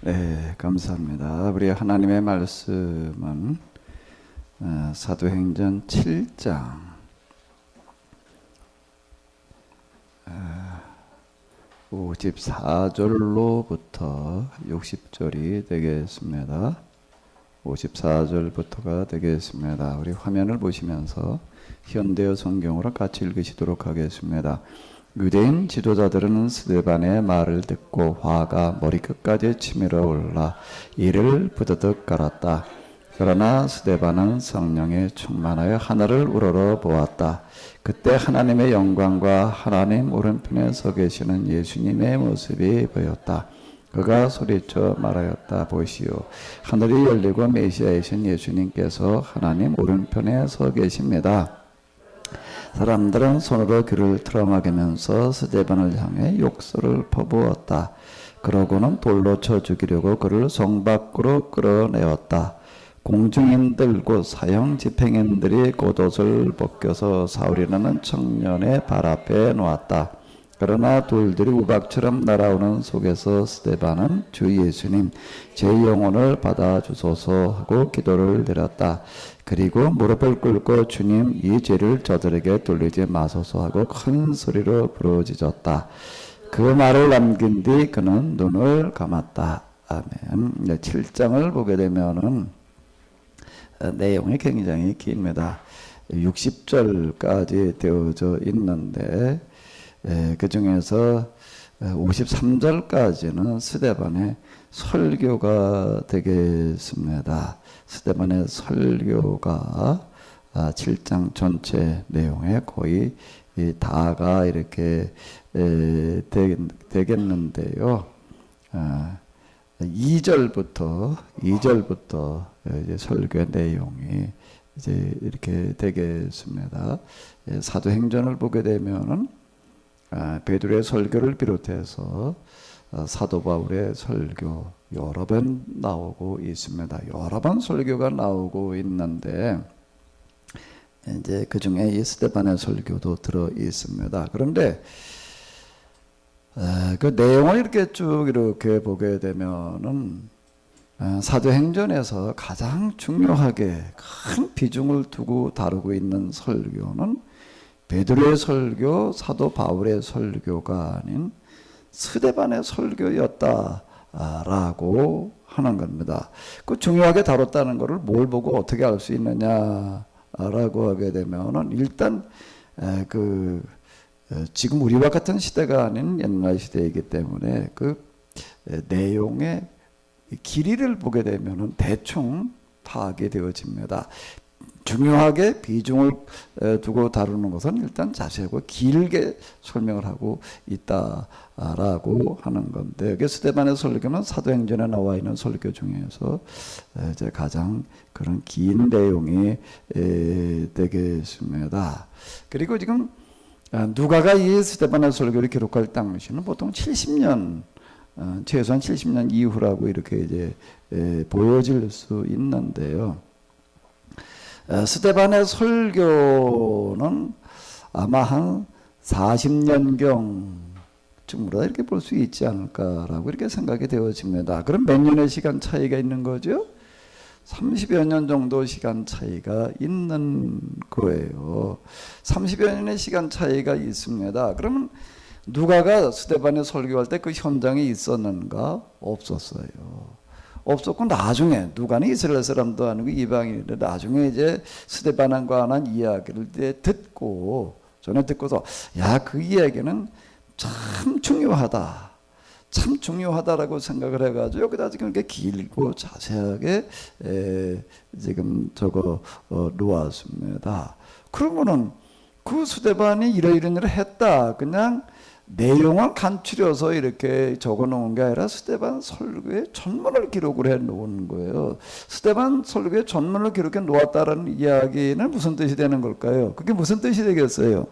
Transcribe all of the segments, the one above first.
네, 감사합니다. 우리 하나님의 말씀은 사도행전 7장 54절로부터 60절이 되겠습니다. 54절부터가 되겠습니다. 우리 화면을 보시면서 현대어 성경으로 같이 읽으시도록 하겠습니다. 유대인 지도자들은 스데반의 말을 듣고 화가 머리끝까지 치밀어 올라 이를 부드득 갈았다. 그러나 스데반은 성령에 충만하여 하늘을 우러러 보았다. 그때 하나님의 영광과 하나님 오른편에 서 계시는 예수님의 모습이 보였다. 그가 소리쳐 말하였다. 보시오, 하늘이 열리고 메시아이신 예수님께서 하나님 오른편에 서 계십니다. 사람들은 손으로 귀를 틀어막으면서 스데반을 향해 욕설을 퍼부었다. 그러고는 돌로 쳐 죽이려고 그를 성 밖으로 끌어내었다. 공중인들 곧 사형 집행인들이 겉옷을 벗겨서 사울이라는 청년의 발 앞에 놓았다. 그러나 돌들이 우박처럼 날아오는 속에서 스데반은 주 예수님, 제 영혼을 받아주소서 하고 기도를 드렸다. 그리고 무릎을 꿇고 주님, 이 죄를 저들에게 돌리지 마소서 하고 큰 소리로 부르짖었다. 그 말을 남긴 뒤 그는 눈을 감았다. 아멘. 7장을 보게 되면은 내용이 굉장히 깁니다. 60절까지 되어져 있는데 그 중에서 53절까지는 스데반의 설교가 되겠습니다. 스데반의 설교가 7장 전체 내용에 거의 다가 이렇게 되겠는데요. 2절부터 이제 설교의 내용이 이제 이렇게 되겠습니다. 사도행전을 보게 되면은 베드로의 설교를 비롯해서 사도 바울의 설교 여러 번 나오고 있습니다. 여러 번 설교가 나오고 있는데 이제 그 중에 이 스데반의 설교도 들어 있습니다. 그런데 그 내용을 이렇게 쭉 이렇게 보게 되면은 사도행전에서 가장 중요하게 큰 비중을 두고 다루고 있는 설교는 베드로의 설교, 사도 바울의 설교가 아닌 스데반의 설교였다라고 하는 겁니다. 그 중요하게 다뤘다는 것을 뭘 보고 어떻게 알 수 있느냐라고 하게 되면은 일단 지금 우리와 같은 시대가 아닌 옛날 시대이기 때문에 그 내용의 길이를 보게 되면은 대충 파악이 되어집니다. 중요하게 비중을 두고 다루는 것은 일단 자세하고 길게 설명을 하고 있다라고 하는 건데, 여기 스데반의 설교는 사도행전에 나와 있는 설교 중에서 이제 가장 그런 긴 내용이 되겠습니다. 그리고 지금 누가가 이 스데반의 설교를 기록할 당시는 보통 70년, 최소한 70년 이후라고 이렇게 이제 보여질 수 있는데요. 스데반의 설교는 아마 한 40년경쯤으로 이렇게 볼 수 있지 않을까라고 이렇게 생각이 되어집니다. 그럼 몇 년의 시간 차이가 있는 거죠? 30여 년 정도 시간 차이가 있는 거예요. 30여 년의 시간 차이가 있습니다. 그러면 누가가 스데반의 설교할 때 그 현장에 있었는가? 없었어요. 없었고, 나중에 누가는 이스라엘 사람도 아니고 이방인인데 나중에 이제 스데반과 관한 이야기를 듣고, 전에 듣고서 야, 그 이야기는 참 중요하다, 참 중요하다라고 생각을 해가지고 여기다 지금 이렇게 길고 자세하게 지금 적어 놓았습니다. 그러면은 그 스데반이 이런 일을 했다, 그냥 내용을 간추려서 이렇게 적어 놓은 게 아니라 스데반 설교의 전문을 기록을 해 놓은 거예요. 스데반 설교의 전문을 기록해 놓았다라는 이야기는 무슨 뜻이 되는 걸까요? 그게 무슨 뜻이 되겠어요?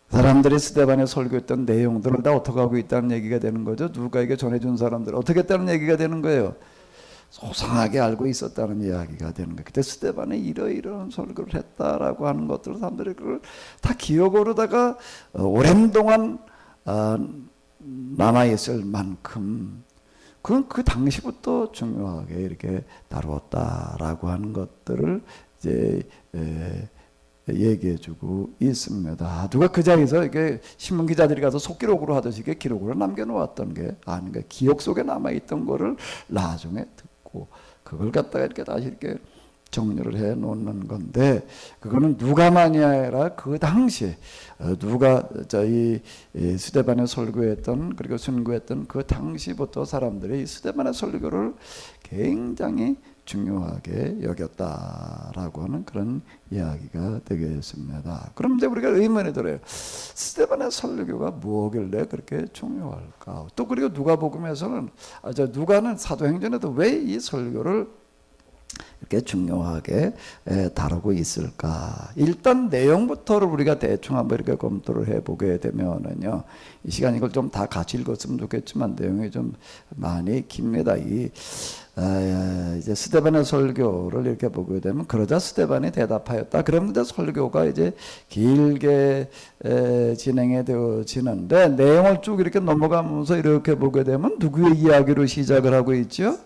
사람들이 스데반의 설교했던 내용들을 다 어떻게 하고 있다는 얘기가 되는 거죠. 누가에게 전해준 사람들 어떻게 했다는 얘기가 되는 거예요. 소상하게 알고 있었다는 이야기가 되는 거예요. 그때 스데반이 이러이러한 설교를 했다라고 하는 것들을 사람들이 그걸 다 기억으로다가 오랜 동안 남아있을 만큼 그건 그 당시부터 중요하게 이렇게 다루었다라고 하는 것들을 이제 얘기해주고 있습니다. 누가 그 자리에서 이게 신문 기자들이 가서 속기록으로 하듯이 이게 기록으로 남겨놓았던 게 아닌가, 기억 속에 남아있던 거를 나중에 듣고 그걸 갖다가 이렇게 다시 이렇게 정리를 해 놓는 건데, 그거는 누가만이 아니라 그 당시에 누가 이 스데반의 설교했던, 그리고 순교했던 그 당시부터 사람들이 이 스데반의 설교를 굉장히 중요하게 여겼다라고 하는 그런 이야기가 되겠습니다. 그럼 이제 우리가 의문이 들어요. 스데반의 설교가 뭐길래 그렇게 중요할까? 또 그리고 누가복음에서는 누가는 사도행전에도 왜 이 설교를 이렇게 중요하게 다루고 있을까? 일단 내용부터를 우리가 대충 한번 이렇게 검토를 해보게 되면은요, 이 시간 이걸 좀 다 같이 읽었으면 좋겠지만 내용이 좀 많이 깁니다. 이제 스데반의 설교를 이렇게 보게 되면, 그러자 스데반이 대답하였다. 그런데 설교가 이제 길게 진행이 되어지는데, 내용을 쭉 이렇게 넘어가면서 이렇게 보게 되면 누구의 이야기로 시작을 하고 있죠?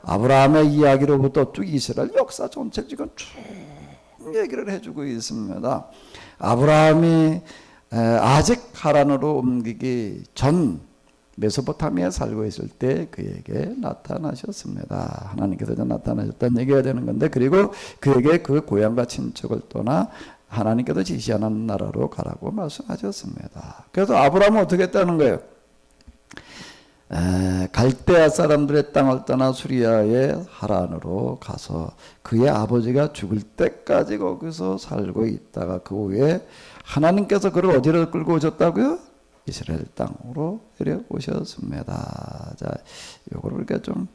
아브라함의 이야기로부터 쭉 이스라엘 역사 전체를 지금 쭉 얘기를 해주고 있습니다. 아브라함이 아직 하란으로 옮기기 전 메소포타미아에 살고 있을 때 그에게 나타나셨습니다. 하나님께서 나타나셨다는 얘기가 되는 건데, 그리고 그에게 그 고향과 친척을 떠나 하나님께서 지시하는 나라로 가라고 말씀하셨습니다. 그래서 아브라함은 어떻게 했다는 거예요? 갈대아 사람들의 땅을 떠나 수리아의 하란으로 가서 그의 아버지가 죽을 때까지 거기서 살고 있다가, 그 후에 하나님께서 그를 어디로 끌고 오셨다고요? 이스라엘 땅으로 데려오셨습니다. 자, 요거를 우리가 좀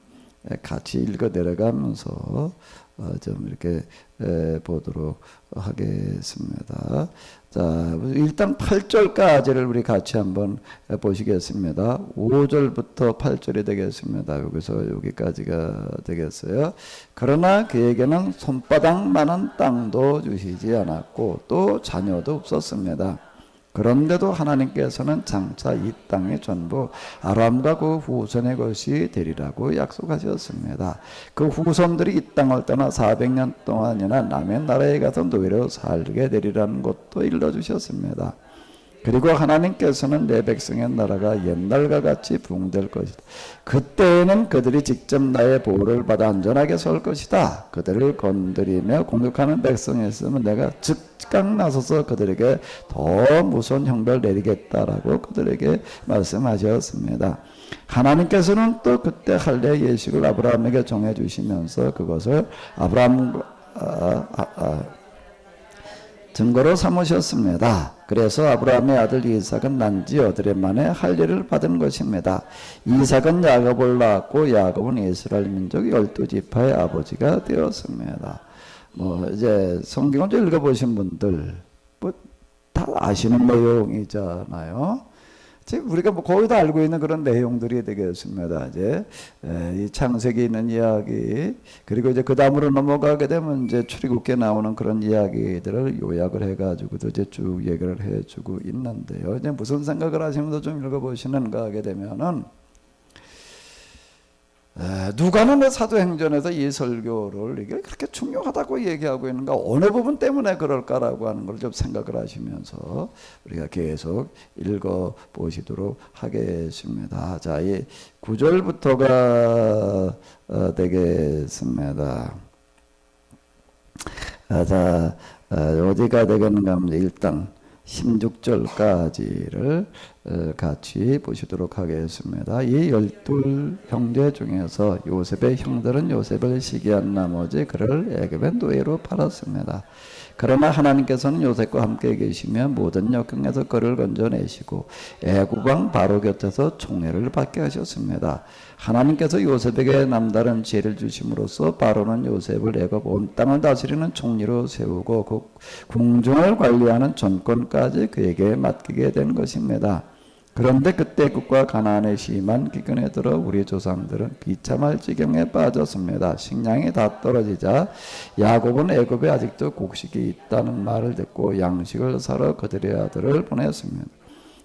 같이 읽어 내려가면서 좀 이렇게 보도록 하겠습니다. 자, 일단 8절까지를 우리 같이 한번 보시겠습니다. 5절부터 8절이 되겠습니다. 여기서 여기까지가 되겠어요. 그러나 그에게는 손바닥만한 땅도 주시지 않았고 또 자녀도 없었습니다. 그런데도 하나님께서는 장차 이 땅의 전부 아람과 그 후손의 것이 되리라고 약속하셨습니다. 그 후손들이 이 땅을 떠나 400년 동안이나 남의 나라에 가서 노예로 살게 되리라는 것도 일러주셨습니다. 그리고 하나님께서는 내 백성의 나라가 옛날과 같이 부흥될 것이다. 그때에는 그들이 직접 나의 보호를 받아 안전하게 설 것이다. 그들을 건드리며 공격하는 백성이 있으면 내가 즉각 나서서 그들에게 더 무서운 형벌을 내리겠다라고 그들에게 말씀하셨습니다. 하나님께서는 또 그때 할례 예식을 아브라함에게 정해주시면서 그것을 아브라함 증거로 삼으셨습니다. 그래서 아브라함의 아들 이삭은 난지 여드레 만에 할례를 받은 것입니다. 이삭은 야곱을 낳았고 야곱은 이스라엘 민족 12지파의 아버지가 되었습니다. 이제 성경을 좀 읽어보신 분들 다 아시는 내용이잖아요. 지금 우리가 거의 다 알고 있는 그런 내용들이 되겠습니다. 이제 이 창세기 있는 이야기, 그리고 이제 그 다음으로 넘어가게 되면 이제 출애굽기에 나오는 그런 이야기들을 요약을 해가지고도 이제 쭉 얘기를 해주고 있는데요. 이제 무슨 생각을 하시면서 좀 읽어보시는가 하게 되면은, 누가는 왜 사도행전에서 이 설교를 이게 그렇게 중요하다고 얘기하고 있는가, 어느 부분 때문에 그럴까라고 하는 걸 좀 생각을 하시면서 우리가 계속 읽어보시도록 하겠습니다. 자, 이 9절부터가 되겠습니다. 자, 어디가 되겠는가 하면 일단 16절까지를 같이 보시도록 하겠습니다. 이 12 형제 중에서 요셉의 형들은 요셉을 시기한 나머지 그를 애굽의 노예로 팔았습니다. 그러나 하나님께서는 요셉과 함께 계시며 모든 역경에서 그를 건져내시고 애굽 왕 바로 곁에서 총애를 받게 하셨습니다. 하나님께서 요셉에게 남다른 지혜를 주심으로써 바로는 요셉을 애굽 온 땅을 다스리는 총리로 세우고 그 궁중을 관리하는 전권까지 그에게 맡기게 된 것입니다. 그런데 그때 국가 가나안의 심한 기근에 들어 우리 조상들은 비참할 지경에 빠졌습니다. 식량이 다 떨어지자 야곱은 애굽에 아직도 곡식이 있다는 말을 듣고 양식을 사러 그들의 아들을 보냈습니다.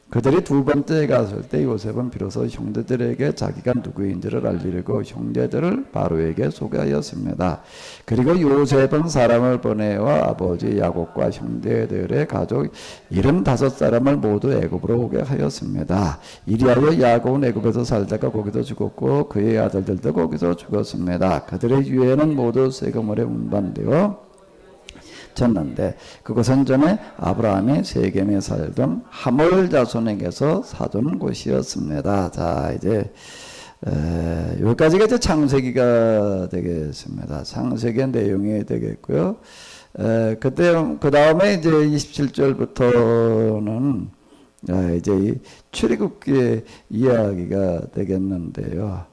그들이 두 번째 갔을 때 요셉은 비로소 형제들에게 자기가 누구인지를 알리려고 형제들을 바로에게 소개하였습니다. 그리고 요셉은 사람을 보내어 아버지 야곱과 형제들의 가족 75사람을 모두 애굽으로 오게 하였습니다. 이리하여 야곱은 애굽에서 살다가 거기서 죽었고 그의 아들들도 거기서 죽었습니다. 그들의 유해는 모두 세금물에 운반되어 졌는데 그곳은 전에 아브라함이 세겜에 살던 하몰 자손에게서 사둔 곳이었습니다. 자, 이제 여기까지가 이제 창세기가 되겠습니다. 창세기의 내용이 되겠고요. 그때 그 다음에 이제 27절부터는 이제 이 출애굽기의 이야기가 되겠는데요.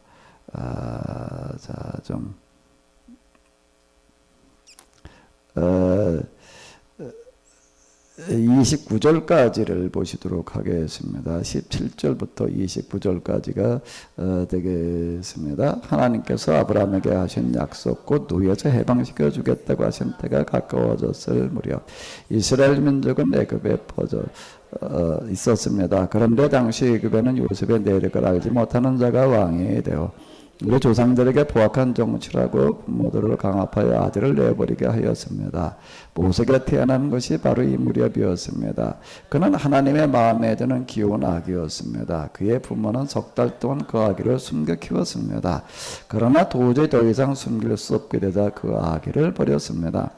자, 좀 29절까지를 보시도록 하겠습니다. 17절부터 29절까지가 되겠습니다. 하나님께서 아브라함에게 하신 약속 곧 노예에서 해방시켜 주겠다고 하신 때가 가까워졌을 무렵 이스라엘 민족은 애굽에 퍼져 있었습니다. 그런데 당시 애굽에는 요셉의 내력을 알지 못하는 자가 왕이 되어 우리 조상들에게 포악한 정치라고 부모들을 강압하여 아들을 내버리게 하였습니다. 모세가 태어난 것이 바로 이 무렵이었습니다. 그는 하나님의 마음에 드는 귀여운 아기였습니다. 그의 부모는 석 달 동안 그 아기를 숨겨 키웠습니다. 그러나 도저히 더 이상 숨길 수 없게 되자 그 아기를 버렸습니다.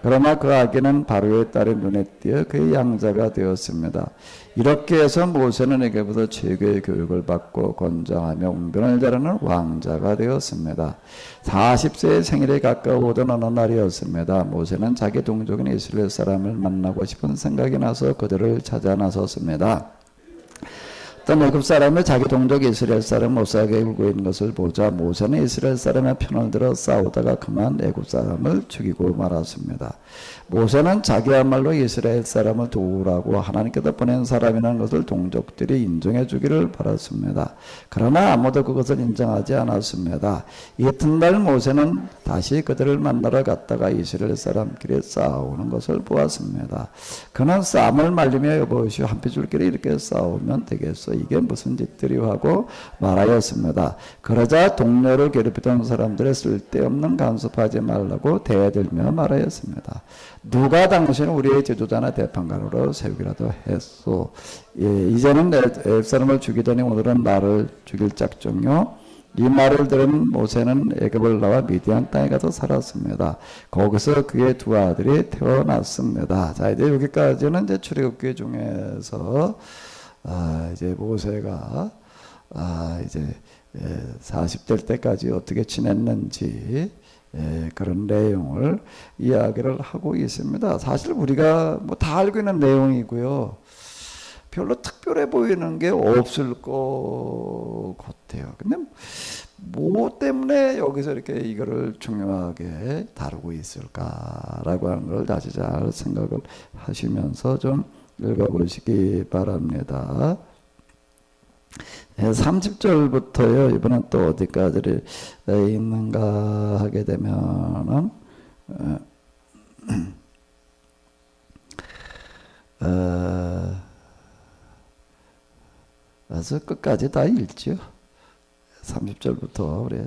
그러나 그 아기는 바로의 딸의 눈에 띄어 그의 양자가 되었습니다. 이렇게 해서 모세는 에게부터 최고의 교육을 받고 건장하며 웅변을 자르는 왕자가 되었습니다. 40세의 생일에 가까워오던 어느 날이었습니다. 모세는 자기 동족인 이스라엘 사람을 만나고 싶은 생각이 나서 그들을 찾아 나섰습니다. 어떤 애굽 사람이 자기 동족 이스라엘 사람 못살게 굴고 있는 것을 보자 모세는 이스라엘 사람의 편을 들어 싸우다가 그만 애굽 사람을 죽이고 말았습니다. 모세는 자기야말로 이스라엘 사람을 도우라고 하나님께서 보낸 사람이라는 것을 동족들이 인정해 주기를 바랐습니다. 그러나 아무도 그것을 인정하지 않았습니다. 이튿날 모세는 다시 그들을 만나러 갔다가 이스라엘 사람끼리 싸우는 것을 보았습니다. 그는 쌈을 말리며 여보시오 한 피줄끼리 이렇게 싸우면 되겠소. 이게 무슨 짓들이오 하고 말하였습니다. 그러자 동료를 괴롭히던 사람들의 쓸데없는 간섭하지 말라고 대들며 말하였습니다. 누가 당신을 우리의 제조자나 대판관으로 세우기라도 했소. 이제는 애굽 사람을 죽이더니 오늘은 나를 죽일 작정요. 이 말을 들은 모세는 애굽을 나와 미디안 땅에 가서 살았습니다. 거기서 그의 두 아들이 태어났습니다. 자, 이제 여기까지는 이제 출애굽기 중에서 이제 모세가 이제 40될 때까지 어떻게 지냈는지 그런 내용을 이야기를 하고 있습니다. 사실 우리가 뭐 다 알고 있는 내용이고요. 별로 특별해 보이는 게 없을 것 같아요. 근데 뭐 때문에 여기서 이렇게 이거를 중요하게 다루고 있을까라고 하는 걸 다시 잘 생각을 하시면서 좀 읽어보시기 바랍니다. 30절부터요. 이번엔 또 어디까지 있는가 하게 되면은 그래서 끝까지 다 읽죠. 30절부터 우리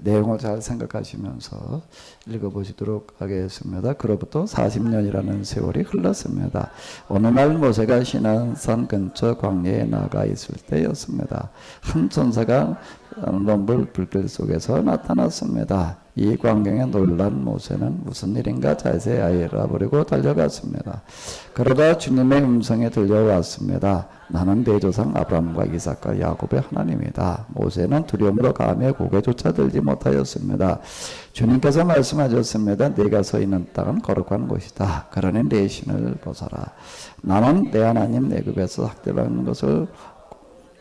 내용을 잘 생각하시면서 읽어보시도록 하겠습니다. 그로부터 40년이라는 세월이 흘렀습니다. 어느 날 모세가 시내산 근처 광야에 나가 있을 때였습니다. 한 천사가 눈물 불길 속에서 나타났습니다. 이 광경에 놀란 모세는 무슨 일인가 자세히 알아보려고 달려갔습니다. 그러다 주님의 음성이 들려왔습니다. 나는 내 조상 아브라함과 이삭과 야곱의 하나님이다. 모세는 두려움으로 감에 고개조차 들지 못하였습니다. 주님께서 말씀하셨습니다. 네가 서 있는 땅은 거룩한 곳이다. 그러니 내 신을 벗어라. 나는 내 하나님 애굽에서 학대받는 것을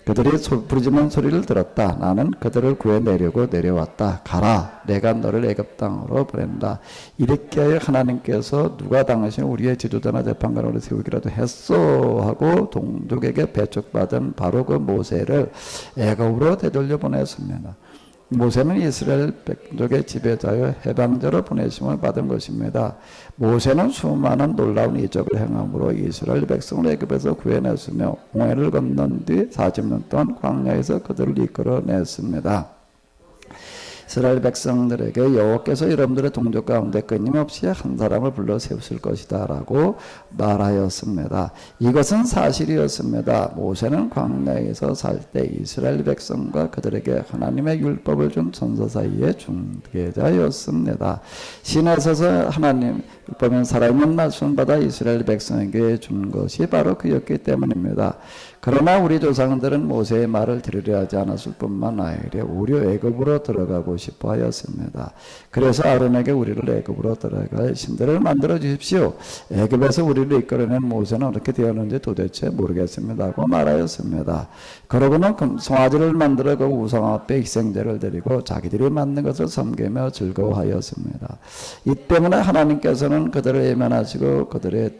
그들이 부르짖는 소리를 들었다. 나는 그들을 구해내려고 내려왔다. 가라. 내가 너를 애굽 땅으로 보낸다. 이렇게 하여 하나님께서 누가 당신 우리의 지도자나 재판관으로 세우기라도 했소 하고 동족에게 배척받은 바로 그 모세를 애굽으로 되돌려 보냈습니다. 모세는 이스라엘 백족의 지배자여 해방자로 보내심을 받은 것입니다. 모세는 수많은 놀라운 이적을 행함으로 이스라엘 백성을 애굽에서 구해냈으며 홍해를 건넌 뒤 40년 동안 광야에서 그들을 이끌어냈습니다. 이스라엘 백성들에게 여호와께서 여러분들의 동족 가운데 끊임없이 한 사람을 불러 세우실 것이다 라고 말하였습니다. 이것은 사실이었습니다. 모세는 광야에서 살 때 이스라엘 백성과 그들에게 하나님의 율법을 준 천사 사이의 중개자였습니다. 신에 서서 하나님 율법은 살아있는 말씀을 받아 이스라엘 백성에게 준 것이 바로 그였기 때문입니다. 그러나 우리 조상들은 모세의 말을 들으려 하지 않았을 뿐만 아니라 오히려 애굽으로 들어가고 싶어 하였습니다. 그래서 아론에게 우리를 애굽으로 들어갈 신들을 만들어 주십시오. 애굽에서 우리를 이끌어낸 모세는 어떻게 되었는지 도대체 모르겠습니다 하고 말하였습니다. 그러고는 송아지를 만들어 그 우상 앞에 희생제를 드리고 자기들이 만든 것을 섬기며 즐거워하였습니다. 이 때문에 하나님께서는 그들을 외면하시고 그들의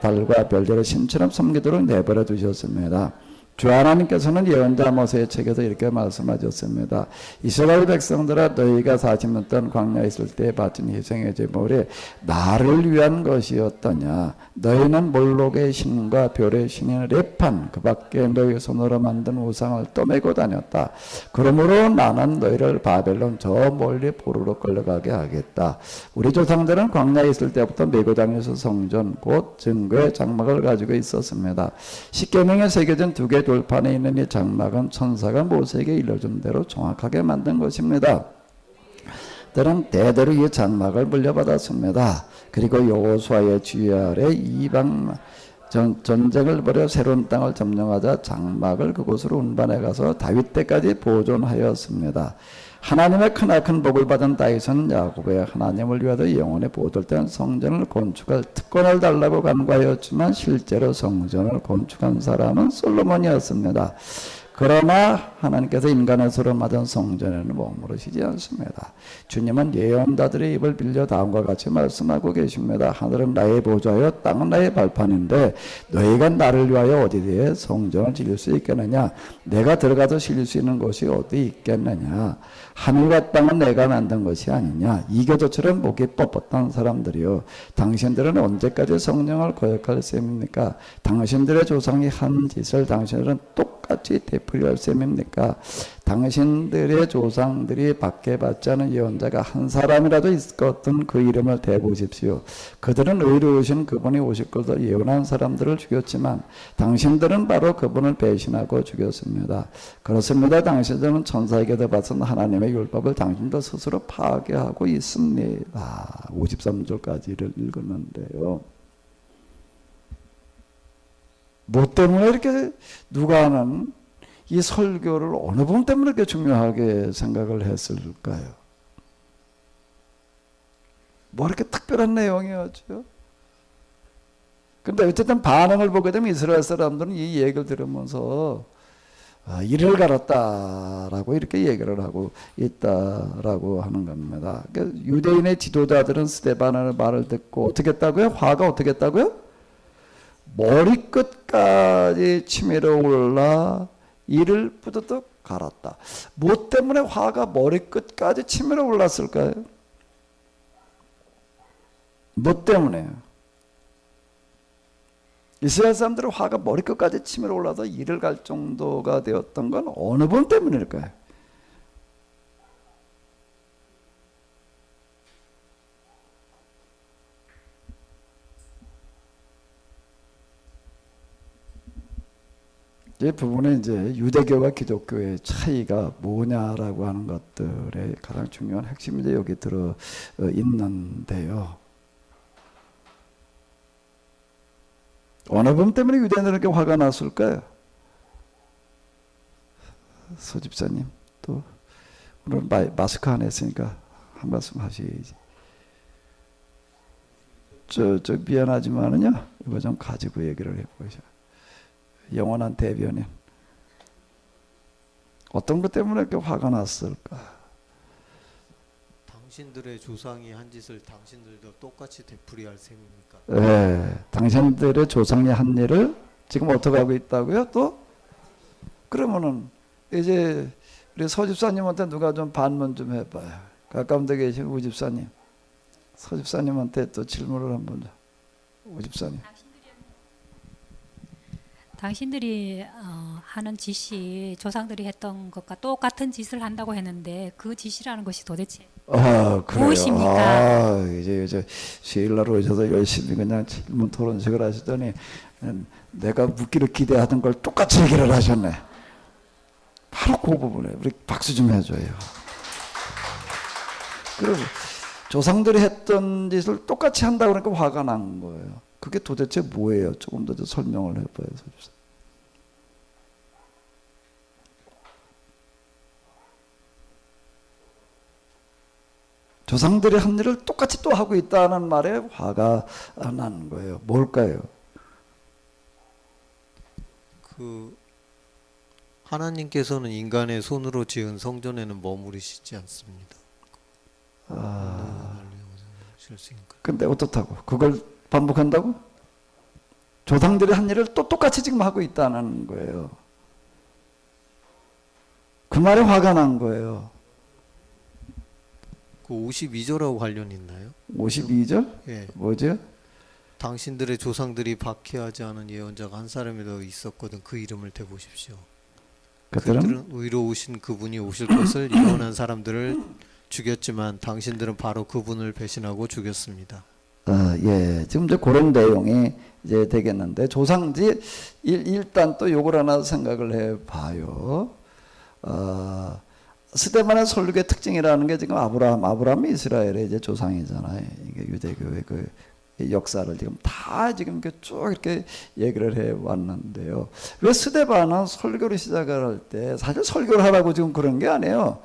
달과 별들의 신처럼 섬기도록 내버려 두셨습니다. 주 하나님께서는 예언자 모세의 책에서 이렇게 말씀하셨습니다. 이스라엘 백성들아 너희가 40년 동안 광야에 있을 때 바친 희생의 제물이 나를 위한 것이었더냐. 너희는 몰록의 신과 별의 신인 레판 그 밖에 너희 손으로 만든 우상을 또 메고 다녔다. 그러므로 나는 너희를 바벨론 저 멀리 포로로 끌려가게 하겠다. 우리 조상들은 광야에 있을 때부터 메고 다니면서 성전 곧 증거의 장막을 가지고 있었습니다. 십계명에 새겨진 두 개 돌판에 있는 이 장막은 천사가 모세에게 일러준 대로 정확하게 만든 것입니다. 그들은 대대로 이 장막을 물려받았습니다. 그리고 여호수아의 지휘 아래 이방 전쟁을 벌여 새로운 땅을 점령하자 장막을 그곳으로 운반해 가서 다윗 때까지 보존하였습니다. 하나님의 크나큰 복을 받은 다윗은 야곱의 하나님을 위하여 영원히 보존된 성전을 건축할 특권을 달라고 간구하였지만 실제로 성전을 건축한 사람은 솔로몬이었습니다. 그러나 하나님께서 인간의 손으로 만든 성전에는 머무르시지 않습니다. 주님은 예언자들의 입을 빌려 다음과 같이 말씀하고 계십니다. 하늘은 나의 보좌여 땅은 나의 발판인데 너희가 나를 위하여 어디에 성전을 지을 수 있겠느냐. 내가 들어가서 실릴 수 있는 곳이 어디 있겠느냐. 하늘과 땅은 내가 만든 것이 아니냐. 이교도처럼 목이 뻣뻣한 사람들이요, 당신들은 언제까지 성령을 거역할 셈입니까? 당신들의 조상이 한 짓을 당신들은 똑같이 되풀이할 셈입니까? 당신들의 조상들이 박해받지 않은 예언자가 한 사람이라도 있었던 그 이름을 대보십시오. 그들은 의로우신 그분이 오실 것을 예언한 사람들을 죽였지만 당신들은 바로 그분을 배신하고 죽였습니다. 그렇습니다. 당신들은 천사에게도 받은 하나님의 율법을 당신들 스스로 파괴하고 있습니다. 53절까지를 읽었는데요. 뭐 때문에 이렇게 누가 하는 이 설교를 어느 부분 때문에 이렇게 중요하게 생각을 했을까요? 뭐 이렇게 특별한 내용이었죠? 근데 어쨌든 반응을 보게 되면 이스라엘 사람들은 이 얘기를 들으면서 이를 갈았다라고 이렇게 얘기를 하고 있다라고 하는 겁니다. 그러니까 유대인의 지도자들은 스데반의 말을 듣고 어떻게 했다고요? 화가 어떻게 했다고요? 머리끝까지 치밀어 올라 이를 뿌드득 갈았다. 뭐 때문에 화가 머리끝까지 치밀어 올랐을까요? 뭐 때문에? 이스라엘 사람들의 화가 머리끝까지 치밀어 올라서 이를 갈 정도가 되었던 건 어느 분 때문일까요? 이 부분에 이제 유대교와 기독교의 차이가 뭐냐라고 하는 것들의 가장 중요한 핵심이 이제 여기 들어 있는데요. 어느 부분 때문에 유대인들에게 화가 났을까요? 서 집사님, 또 오늘 마스크 안 했으니까 한 말씀 하시지. 저 미안하지만은요, 이거 좀 가지고 얘기를 해보셔. 영원한 대변인, 어떤 것 때문에 이렇게 화가 났을까? 당신들의 조상이 한 짓을 당신들도 똑같이 되풀이할 셈입니까? 네, 당신들의 조상이 한 일을 지금 어떻게 하고 있다고요? 또 그러면은 이제 우리 서집사님한테 누가 좀 반문 좀 해봐요. 가까운 데 계신 우집사님. 서집사님한테 또 질문을 한번. 우집사님. 당신들이 하는 짓이 조상들이 했던 것과 똑같은 짓을 한다고 했는데 그 짓이라는 것이 도대체 그래요. 무엇입니까? 이제 수요일날 오셔서 열심히 그냥 질문 토론식을 하시더니 내가 묻기를 기대하던 걸 똑같이 얘기를 하셨네. 바로 그 부분에 우리 박수 좀 해줘요. 그리고 조상들이 했던 짓을 똑같이 한다고 그러니까 화가 난 거예요. 그게 도대체 뭐예요? 조금 더 설명을 해봐요. 서집사. 조상들이 한 일을 똑같이 또 하고 있다는 말에 화가 나는 거예요. 뭘까요? 그 하나님께서는 인간의 손으로 지은 성전에는 머무르시지 않습니다. 근데 어떻다고? 그걸 반복한다고? 조상들이 한 일을 또 똑같이 지금 하고 있다는 거예요. 그 말에 화가 난 거예요. 그 52절하고 관련 있나요? 52절? 예. 뭐죠? 당신들의 조상들이 박해하지 않은 예언자가 한 사람이 더 있었거든. 그 이름을 대보십시오. 그들은 의로우신 그분이 오실 것을 예언한 사람들을 죽였지만 당신들은 바로 그분을 배신하고 죽였습니다. 예. 지금 이제 그런 내용이 이제 되겠는데, 조상지, 일단 또 요걸 하나 생각을 해 봐요. 스데반의 설교의 특징이라는 게 지금 아브라함이 이스라엘의 이제 조상이잖아요. 이게 유대교의 그 역사를 지금 다 지금 이렇게 쭉 이렇게 얘기를 해 왔는데요. 왜 스데반은 설교를 시작할 때 사실 설교를 하라고 지금 그런 게 아니에요.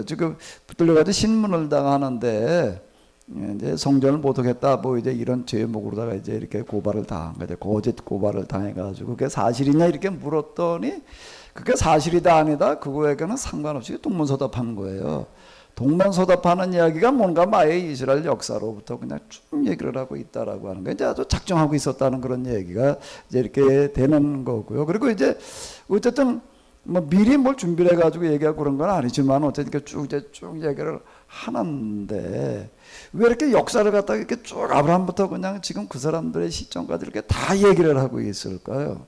지금 붙들려가지고 신문을 당하는데 이제 성전을 모독했다 뭐 이제 이런 제목으로다가 이제 이렇게 고발을 당한 거죠. 거짓 고발을 당해가지고 그게 사실이냐 이렇게 물었더니 그게 사실이다 아니다 그거에게는 상관없이 동문서답하는 거예요. 동문서답하는 이야기가 뭔가 마의 이스라엘 역사로부터 그냥 쭉 얘기를 하고 있다라고 하는 거 이제 아주 작정하고 있었다는 그런 얘기가 이제 이렇게 되는 거고요. 그리고 이제 어쨌든 뭐 미리 뭘 준비를 해가지고 얘기하고 그런 건 아니지만 어쨌든 쭉 얘기를 하는데 왜 이렇게 역사를 갖다가 이렇게 쭉 아브라함부터 그냥 지금 그 사람들의 시점까지 이렇게 다 얘기를 하고 있을까요?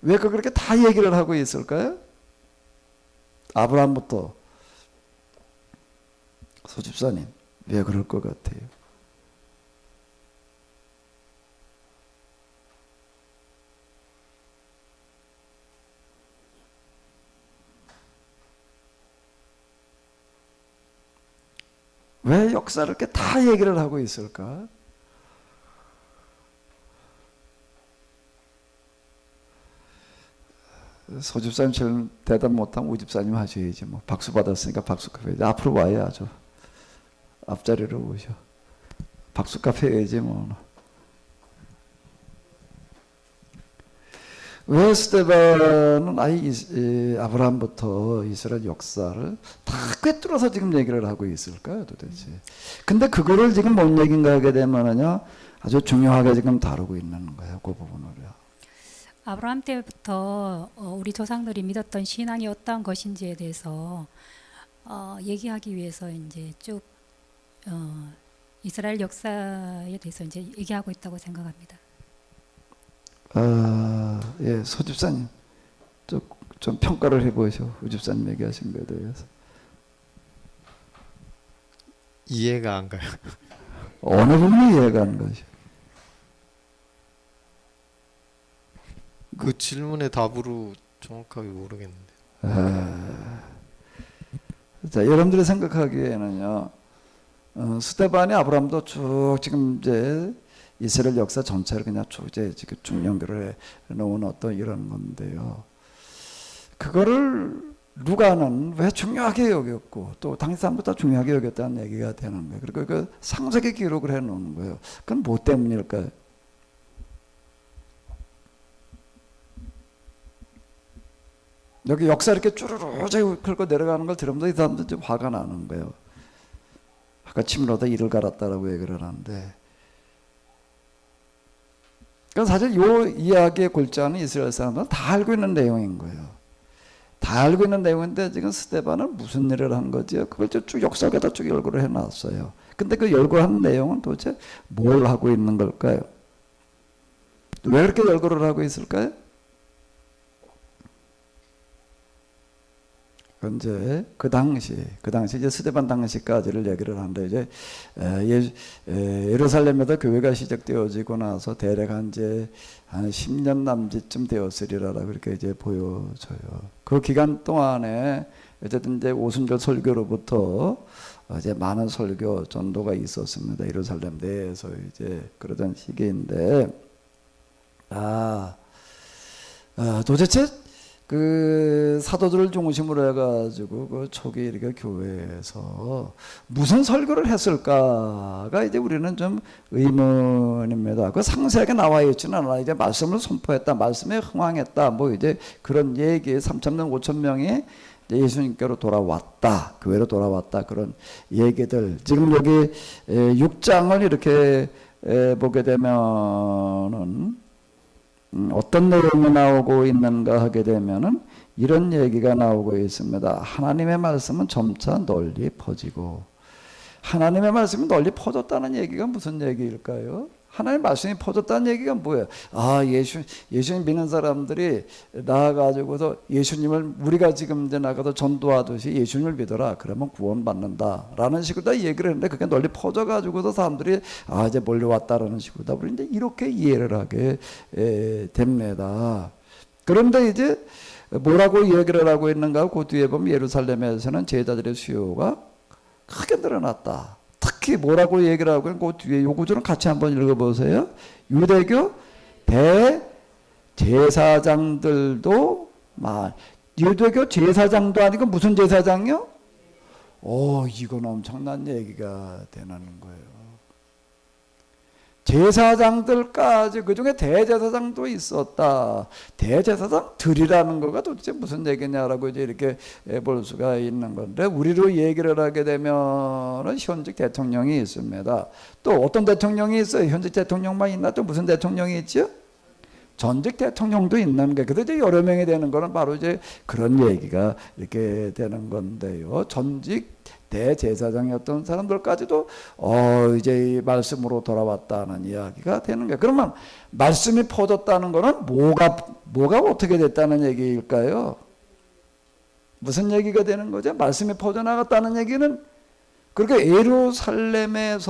왜 그렇게 다 얘기를 하고 있을까요? 아브라함부터 소집사님 왜 그럴 것 같아요? 왜 역사를 이렇게 다 얘기를 하고 있을까? 소집사님처럼 대답 못하면 우집사님 하셔야지 뭐. 박수 받았으니까 박수값 해야지. 앞으로 와야죠. 앞자리로 오셔. 박수값 해야지 뭐. 왜 스데반은 아브라함부터 이스라엘 역사를 다 꿰뚫어서 지금 얘기를 하고 있을까요 도대체? 근데 그거를 지금 뭔 얘기인가 하게 되면은요 아주 중요하게 지금 다루고 있는 거예요. 그 부분을요. 아브라함 때부터 우리 조상들이 믿었던 신앙이 어떤 것인지에 대해서 얘기하기 위해서 이제 쭉 이스라엘 역사에 대해서 이제 얘기하고 있다고 생각합니다. 예, 소집사님 좀 평가를 해보셔. 우집사님 얘기하신 거에 대해서 이해가 안 가요. 어느 부분이 이해가 안 가죠? 그 질문의 답으로 정확하게 모르겠는데. 자, 여러분들이 생각하기에는요, 스데반이 아브라함도 쭉 지금 이제 이스라엘 역사 전체를 그냥 쭉 이제 지금 쭉 연결을 해 놓은 어떤 이런 건데요. 그거를 누가는 왜 중요하게 여겼고 또 당시 사람도 다 중요하게 여겼다는 얘기가 되는 거예요. 그리고 그 상세하게 기록을 해 놓는 거예요. 그건 뭐 때문일까요? 여기 역사 이렇게 쭈루루 긁고 내려가는 걸 들으면서 이 사람들 좀 화가 나는 거예요. 아까 침으로다 이를 갈았다라고 얘기를 하는데, 그러니까 사실 이 이야기의 골자는 이스라엘 사람들은 다 알고 있는 내용인 거예요. 다 다 알고 있는 내용인데 지금 스데반은 무슨 일을 한 거지요? 그걸 쭉 역사에다 쭉 열거를 해놨어요. 근데 그 열거한 내용은 도대체 뭘 하고 있는 걸까요? 왜 그렇게 열거를 하고 있을까요? 이제 그 당시 이제 스데반 당시까지를 얘기를 하는데 이제 예루살렘에도 교회가 시작되어지고 나서 대략 한 10년 남짓쯤 되었으리라고 그렇게 이제 보여져요. 그 기간 동안에 어쨌든 이제 오순절 설교로부터 이제 많은 설교 전도가 있었습니다. 예루살렘 내에서 이제 그러던 시기인데 도대체 그 사도들을 중심으로 해가지고 그 초기 이렇게 교회에서 무슨 설교를 했을까가 이제 우리는 좀 의문입니다. 그 상세하게 나와 있지는 않아. 이제 말씀을 선포했다, 말씀에 흥황했다, 뭐 이제 그런 얘기 3,000명, 5,000명이 예수님께로 돌아왔다, 교회로 돌아왔다, 그런 얘기들. 지금 여기 6장을 이렇게 보게 되면은 어떤 내용이 나오고 있는가 하게 되면은 이런 얘기가 나오고 있습니다. 하나님의 말씀은 점차 널리 퍼지고, 하나님의 말씀이 널리 퍼졌다는 얘기가 무슨 얘기일까요? 하나님의 말씀이 퍼졌다는 얘기가 뭐예요? 예수님 믿는 사람들이 나아가지고서 예수님을, 우리가 지금 이제 나가서 전도하듯이 예수님을 믿어라, 그러면 구원받는다 라는 식으로 다 얘기를 했는데, 그게 널리 퍼져가지고서 사람들이 이제 몰려왔다라는 식으로 다 우리 이제 이렇게 이해를 하게 됩니다. 그런데 이제 뭐라고 얘기를 하고 있는가? 그 뒤에 보면 예루살렘에서는 제자들의 수요가 크게 늘어났다. 특히 뭐라고 얘기를 하고 있는 그 뒤에 요 구조는 같이 한번 읽어보세요. 유대교 대제사장들도 유대교 제사장도 아니고 무슨 제사장이요? 이건 엄청난 얘기가 되는 거예요. 제사장들까지, 그 중에 대제사장도 있었다. 대제사장들이라는 거가 도대체 무슨 얘기냐라고 이제 이렇게 볼 수가 있는 건데, 우리로 얘기를 하게 되면은 현직 대통령이 있습니다. 또 어떤 대통령이 있어요? 현직 대통령만 있나? 또 무슨 대통령이 있죠? 전직 대통령도 있는 게, 그래도 이제 여러 명이 되는 거는 바로 이제 그런 얘기가 이렇게 되는 건데요. 전직 대제사장이었던 사람들까지도 이제 이 말씀으로 돌아왔다는 이야기가 되는 거예요. 그러면 말씀이 퍼졌다는 거는 뭐가 어떻게 됐다는 얘기일까요? 무슨 얘기가 되는 거죠? 말씀이 퍼져나갔다는 얘기는, 그러니까 예루살렘에서는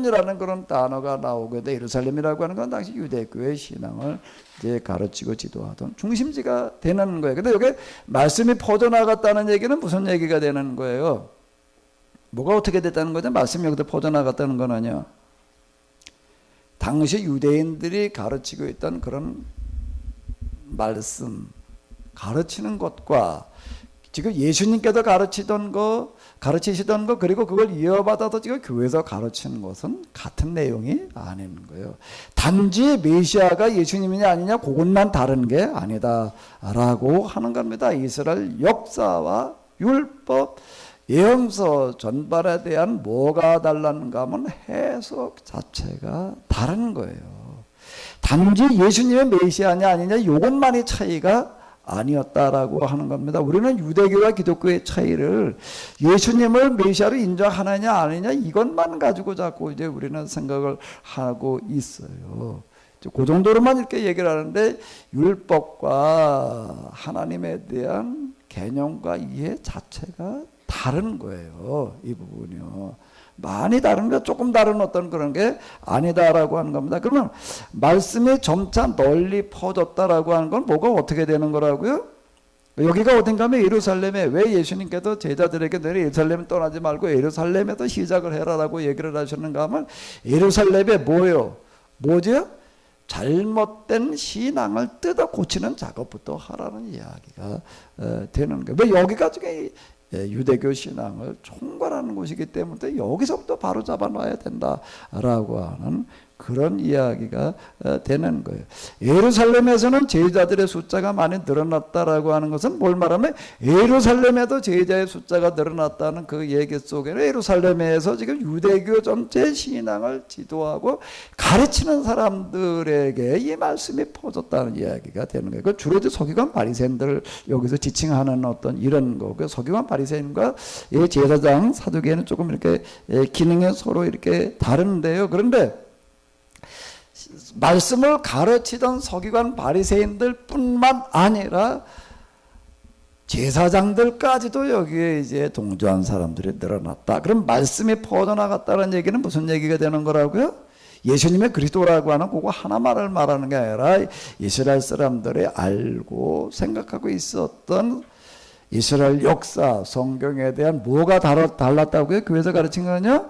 이라는 그런 단어가 나오게 돼. 예루살렘이라고 하는 건 당시 유대교의 신앙을 이제 가르치고 지도하던 중심지가 되는 거예요. 근데 여기 말씀이 퍼져나갔다는 얘기는 무슨 얘기가 되는 거예요? 뭐가 어떻게 됐다는 거죠? 말씀이 여기서 퍼져나갔다는 거는요, 당시 유대인들이 가르치고 있던 그런 말씀, 가르치는 것과 지금 예수님께서 가르치시던 거, 그리고 그걸 이어받아서 지금 교회에서 가르치는 것은 같은 내용이 아닌 거예요. 단지 메시아가 예수님이냐 아니냐 그것만 다른 게 아니다라고 하는 겁니다. 이스라엘 역사와 율법, 예언서 전반에 대한 뭐가 달랐는가 하면 해석 자체가 다른 거예요. 단지 예수님의 메시아냐 아니냐 이것만이 차이가 아니었다라고 하는 겁니다. 우리는 유대교와 기독교의 차이를 예수님을 메시아로 인정하느냐 아니냐 이것만 가지고 자꾸 이제 우리는 생각을 하고 있어요. 그 정도로만 이렇게 얘기를 하는데, 율법과 하나님에 대한 개념과 이해 자체가 다른 거예요. 이 부분이요. 많이 다른 거, 조금 다른 어떤 그런 게 아니다라고 하는 겁니다. 그러면 말씀이 점차 널리 퍼졌다라고 하는 건 뭐가 어떻게 되는 거라고요? 여기가 어딘가 하면 예루살렘에, 왜 예수님께서 제자들에게 너희 예루살렘 떠나지 말고 예루살렘에서 시작을 해라라고 얘기를 하셨는가 하면, 예루살렘에 뭐죠? 잘못된 신앙을 뜯어 고치는 작업부터 하라는 이야기가 되는 거예요. 왜 여기가 지금 유대교 신앙을 총괄하는 곳이기 때문에 여기서부터 바로 잡아놔야 된다라고 하는 그런 이야기가 되는 거예요. 예루살렘에서는 제자들의 숫자가 많이 늘어났다라고 하는 것은 뭘 말하면 예루살렘에도 제자의 숫자가 늘어났다는 그 얘기 속에는 예루살렘에서 지금 유대교 전체 신앙을 지도하고 가르치는 사람들에게 이 말씀이 퍼졌다는 이야기가 되는 거예요. 그 주로 이제 서기관 바리새인들을 여기서 지칭하는 어떤 이런 거고, 서기관 바리새인과 이 제사장 사두개는 조금 이렇게 기능이 서로 이렇게 다른데요. 그런데 말씀을 가르치던 서기관 바리새인들 뿐만 아니라 제사장들까지도 여기에 이제 동조한 사람들이 늘어났다. 그럼 말씀이 퍼져나갔다는 얘기는 무슨 얘기가 되는 거라고요? 예수님의 그리스도라고 하는 그거 하나만을 말하는 게 아니라 이스라엘 사람들이 알고 생각하고 있었던 이스라엘 역사, 성경에 대한 뭐가 달랐다고요? 교회에서 가르친 거는요?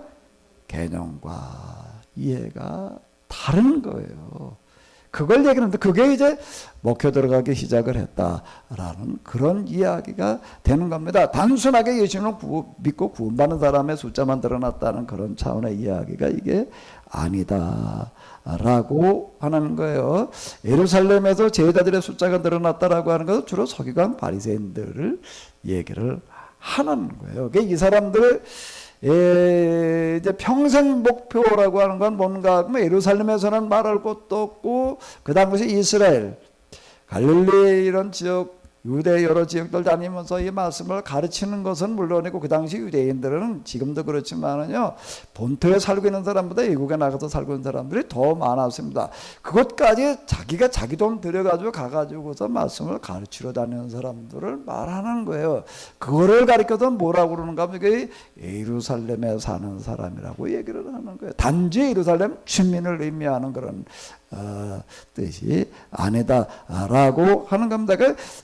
개념과 이해가 다른 거예요. 그걸 얘기하는데 그게 이제 먹혀 들어가기 시작을 했다라는 그런 이야기가 되는 겁니다. 단순하게 예수님을 믿고 구원받는 사람의 숫자만 늘어났다는 그런 차원의 이야기가 이게 아니다라고 하는 거예요. 예루살렘에서 제자들의 숫자가 늘어났다라고 하는 것은 주로 서기관 바리새인들을 얘기를 하는 거예요. 이 사람들을 이제 평생 목표라고 하는 건 뭔가 하면 예루살렘에서는 말할 것도 없고 그 당시 이스라엘 갈릴리 이런 지역 유대 여러 지역들 다니면서 이 말씀을 가르치는 것은 물론이고 그 당시 유대인들은 지금도 그렇지만은요 본토에 살고 있는 사람보다 외국에 나가서 살고 있는 사람들이 더 많았습니다. 그것까지 자기가 자기 돈 들여가지고 가가지고서 말씀을 가르치러 다니는 사람들을 말하는 거예요. 그거를 가리켜서 뭐라고 그러는가 하면 그게 예루살렘에 사는 사람이라고 얘기를 하는 거예요. 단지 예루살렘 주민을 의미하는 그런 뜻이 아니다라고 하는 겁니다.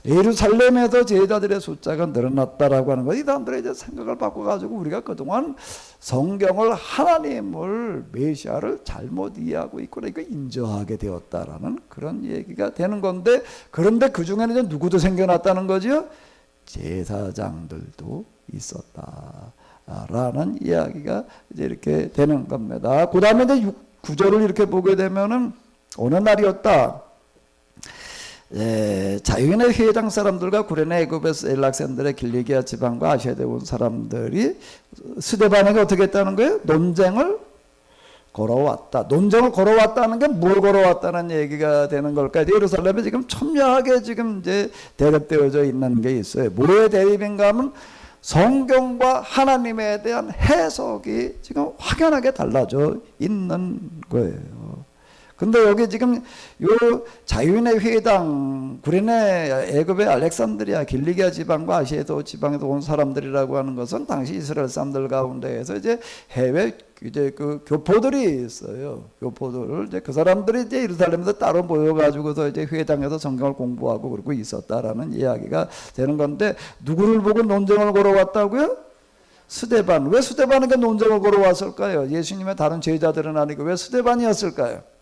예루살렘에서 제자들의 숫자가 늘어났다라고 하는 것, 이 사람들의 이제 생각을 바꿔가지고 우리가 그동안 성경을 하나님을 메시아를 잘못 이해하고 있구나 이거 인정하게 되었다라는 그런 얘기가 되는 건데, 그런데 그 중에는 이제 누구도 생겨났다는 거죠? 제사장들도 있었다라는 이야기가 이제 이렇게 되는 겁니다. 그 다음에 이제 9절을 이렇게 보게 되면은 어느 날이었다. 자유인의 회당 사람들과 구레네 애굽에서 엘락산드의 길리기아 지방과 아시아에 온 사람들이 스데반에게 어떻게 했다는 거예요? 논쟁을 걸어왔다. 논쟁을 걸어왔다는 게 뭘 걸어왔다는 얘기가 되는 걸까요? 예루살렘에 지금 첨예하게 지금 이제 대립되어져 있는 게 있어요. 뭐의 대립인가 하면 성경과 하나님에 대한 해석이 지금 확연하게 달라져 있는 거예요. 근데 여기 지금 요 자유인의 회당 구레네 애굽의 알렉산드리아 길리기아 지방과 아시아도 지방에서 온 사람들이라고 하는 것은 당시 이스라엘 사람들 가운데에서 이제 해외 이제 그 교포들이 있어요. 교포들 이제 그 사람들이 이제 예루살렘에서 따로 모여가지고서 이제 회당에서 성경을 공부하고 그러고 있었다라는 이야기가 되는 건데, 누구를 보고 논쟁을 걸어왔다고요? 스데반. 왜 스데반에게 논쟁을 걸어왔을까요? 예수님의 다른 제자들은 아니고 왜 스데반이었을까요?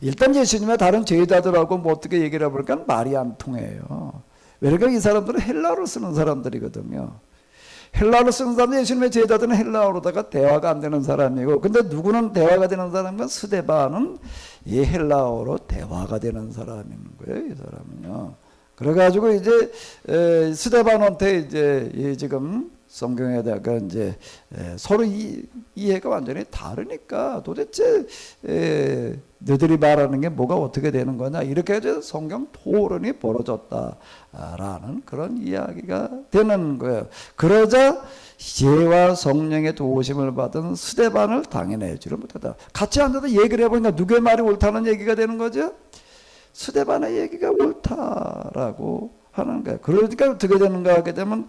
일단 예수님의 다른 제자들하고 뭐 어떻게 얘기를 해보니까 말이 안 통해요. 왜냐면 이 사람들은 헬라어를 쓰는 사람들이거든요. 헬라어를 쓰는 사람들, 예수님의 제자들은 헬라어로다가 대화가 안 되는 사람이고, 근데 누구는 대화가 되는 사람이면 스데반은 이 헬라어로 대화가 되는 사람인 거예요. 이 사람은요. 그래가지고 이제 스데반한테 이제 지금 성경에다가 이제 서로 이해가 완전히 다르니까 도대체 너희들이 말하는 게 뭐가 어떻게 되는 거냐, 이렇게 해서 성경 토론이 벌어졌다라는 그런 이야기가 되는 거예요. 그러자 지혜와 성령의 도우심을 받은 스데반을 당해내지를 못하다. 같이 앉아서 얘기를 해보니까 누구의 말이 옳다는 얘기가 되는 거죠? 스데반의 얘기가 옳다라고 하는 거예요. 그러니까 어떻게 되는가 하게 되면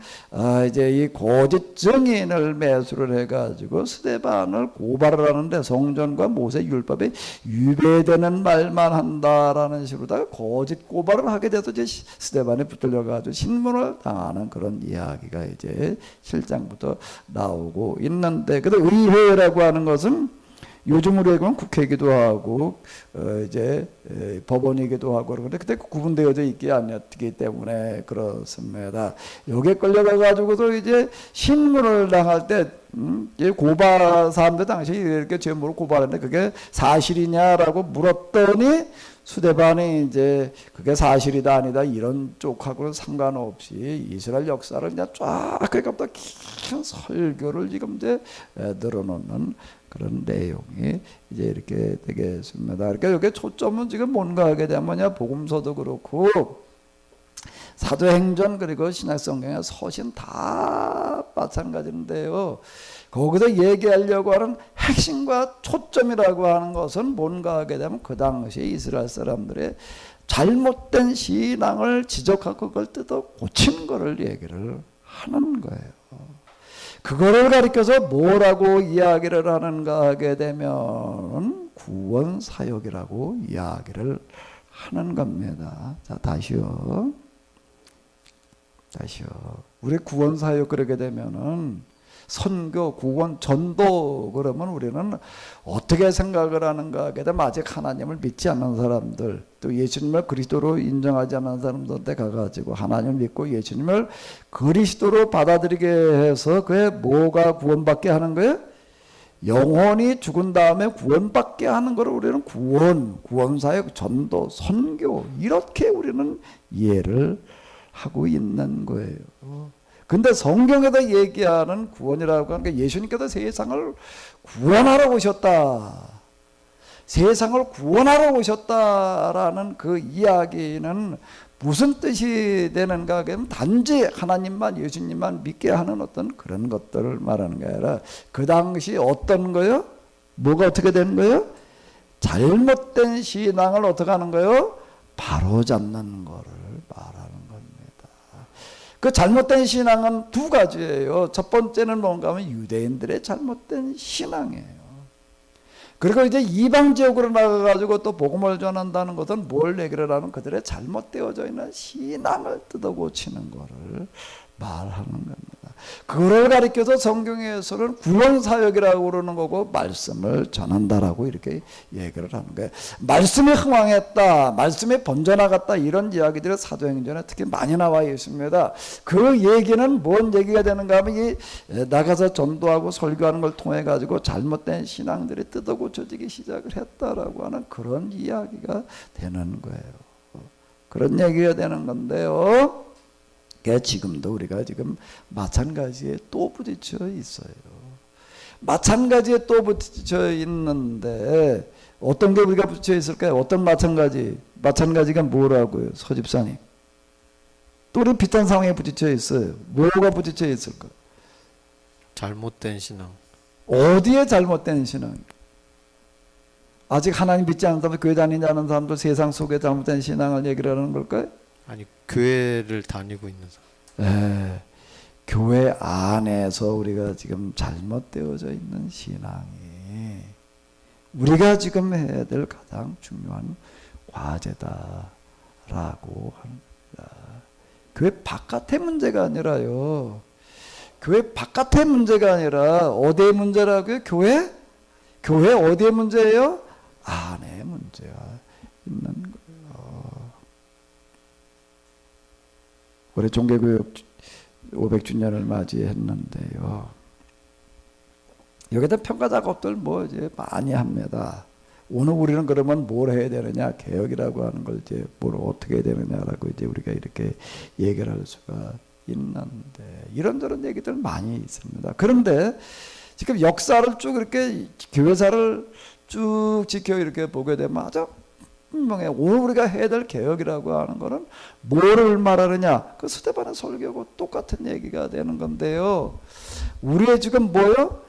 이제 이 거짓 증인을 매수를 해가지고 스데반을 고발을 하는데, 성전과 모세 율법에 위배되는 말만 한다라는 식으로다가 거짓 고발을 하게 돼서 이제 스데반에 붙들려가지고 신문을 당하는 그런 이야기가 이제 7장부터 나오고 있는데, 근데 의회라고 하는 것은 요즘 우리에게는 국회이기도 하고 이제 법원이기도 하고 그런데 그때 구분되어져 있기 않았기 때문에 그렇습니다. 여기에 끌려가 가지고서 이제 신문을 당할 때 고발 사람들 당시 이렇게 제목으로 고발했는데 그게 사실이냐라고 물었더니 수데반이 이제 그게 사실이다 아니다 이런 쪽하고는 상관없이 이스라엘 역사를 그냥 쫙 그러니까 긴 설교를 지금 이제 늘어놓는 그런 내용이 이제 이렇게 되겠습니다. 그러니까 여기 초점은 지금 뭔가 하게 되면 복음서도 그렇고 사도행전 그리고 신약성경의 서신 다 마찬가지인데요. 거기서 얘기하려고 하는 핵심과 초점이라고 하는 것은 뭔가 하게 되면 그 당시에 이스라엘 사람들의 잘못된 신앙을 지적하고 그걸 뜯어 고치는 것을 얘기를 하는 거예요. 그거를 가리켜서 뭐라고 이야기를 하는가 하게 되면 구원 사역이라고 이야기를 하는 겁니다. 자, 다시요. 우리 구원 사역 그러게 되면은 선교, 구원, 전도 그러면 우리는 어떻게 생각을 하는가 하게 되면 아직 하나님을 믿지 않는 사람들 또 예수님을 그리스도로 인정하지 않는 사람들한테 가가지고 하나님을 믿고 예수님을 그리스도로 받아들이게 해서 그게 뭐가 구원받게 하는 거예요? 영혼이 죽은 다음에 구원받게 하는 것을 우리는 구원사역, 전도, 선교 이렇게 우리는 이해를 하고 있는 거예요. 근데 성경에서 얘기하는 구원이라고 하는 게 예수님께서 세상을 구원하러 오셨다. 세상을 구원하러 오셨다라는 그 이야기는 무슨 뜻이 되는가 하면 단지 하나님만 예수님만 믿게 하는 어떤 그런 것들을 말하는 게 아니라 그 당시 어떤 거요? 뭐가 어떻게 되는 거예요? 잘못된 신앙을 어떻게 하는 거예요? 바로잡는 거를 말하는 그 잘못된 신앙은 두 가지예요. 첫 번째는 뭔가 하면 유대인들의 잘못된 신앙이에요. 그리고 이제 이방 지역으로 나가가지고 또 복음을 전한다는 것은 뭘 얘기를 하면 그들의 잘못되어져 있는 신앙을 뜯어 고치는 거를 말하는 겁니다. 그걸 가리켜서 성경에서는 구원사역이라고 그러는 거고 말씀을 전한다라고 이렇게 얘기를 하는 거예요. 말씀이 흥왕했다, 말씀이 번져나갔다 이런 이야기들이 사도행전에 특히 많이 나와 있습니다. 그 얘기는 뭔 얘기가 되는가 하면 이 나가서 전도하고 설교하는 걸 통해 가지고 잘못된 신앙들이 뜯어 고쳐지기 시작을 했다라고 하는 그런 이야기가 되는 거예요. 그런 얘기가 되는 건데요. 지금도 우리가 지금 마찬가지에 또 부딪혀 있어요. 마찬가지에 또 부딪혀 있는데 어떤 게 우리가 부딪혀 있을까요? 어떤 마찬가지? 마찬가지가 뭐라고요? 서집사님. 또 우리 비슷한 상황에 부딪혀 있어요. 뭐가 부딪혀 있을까? 잘못된 신앙. 어디에 잘못된 신앙? 아직 하나님 믿지 않는 사람들, 교회 다니지 않는 사람들 세상 속에 잘못된 신앙을 얘기를 하는 걸까요? 아니 교회를 다니고 있는 사람. 네, 교회 안에서 우리가 지금 잘못되어져 있는 신앙이 우리가 지금 해야 될 가장 중요한 과제다라고 합니다. 교회 바깥의 문제가 아니라요. 교회 바깥의 문제가 아니라 어디의 문제라고요? 교회? 교회 어디의 문제예요? 안에 문제가 있는 거예요. 올해 종교교육 500주년을 맞이했는데요. 여기다 평가 작업들 뭐 이제 많이 합니다. 오늘 우리는 그러면 뭘 해야 되느냐? 개혁이라고 하는 걸 이제 뭘 어떻게 해야 되느냐라고 이제 우리가 이렇게 얘기를 할 수가 있는데 이런저런 얘기들 많이 있습니다. 그런데 지금 역사를 쭉 이렇게 교회사를 쭉 지켜 이렇게 보게 되면 아주 분명해. 오늘 우리가 해야 될 개혁이라고 하는 거는 뭐를 말하느냐? 그 스데반의 설교하고 똑같은 얘기가 되는 건데요. 우리의 지금 뭐요?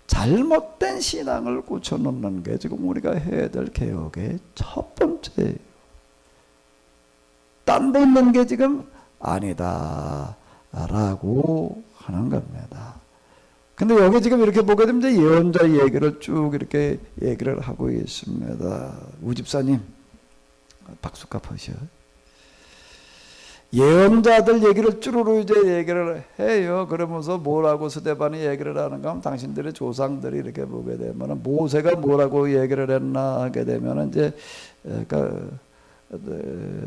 잘못된 신앙을 고쳐놓는 게 지금 우리가 해야 될 개혁의 첫 번째예요. 딴 데 있는 게 지금 아니다라고 하는 겁니다. 근데 여기 지금 이렇게 보게 되면 이제 예언자 얘기를 쭉 이렇게 얘기를 하고 있습니다. 우집사님 박수값 하셔. 예언자들 얘기를 쭈루루 이제 얘기를 해요. 그러면서 뭐라고 스데반이 얘기를 하는가 하면 당신들의 조상들이 이렇게 보게 되면 모세가 뭐라고 얘기를 했나 하게 되면 이제 그러니까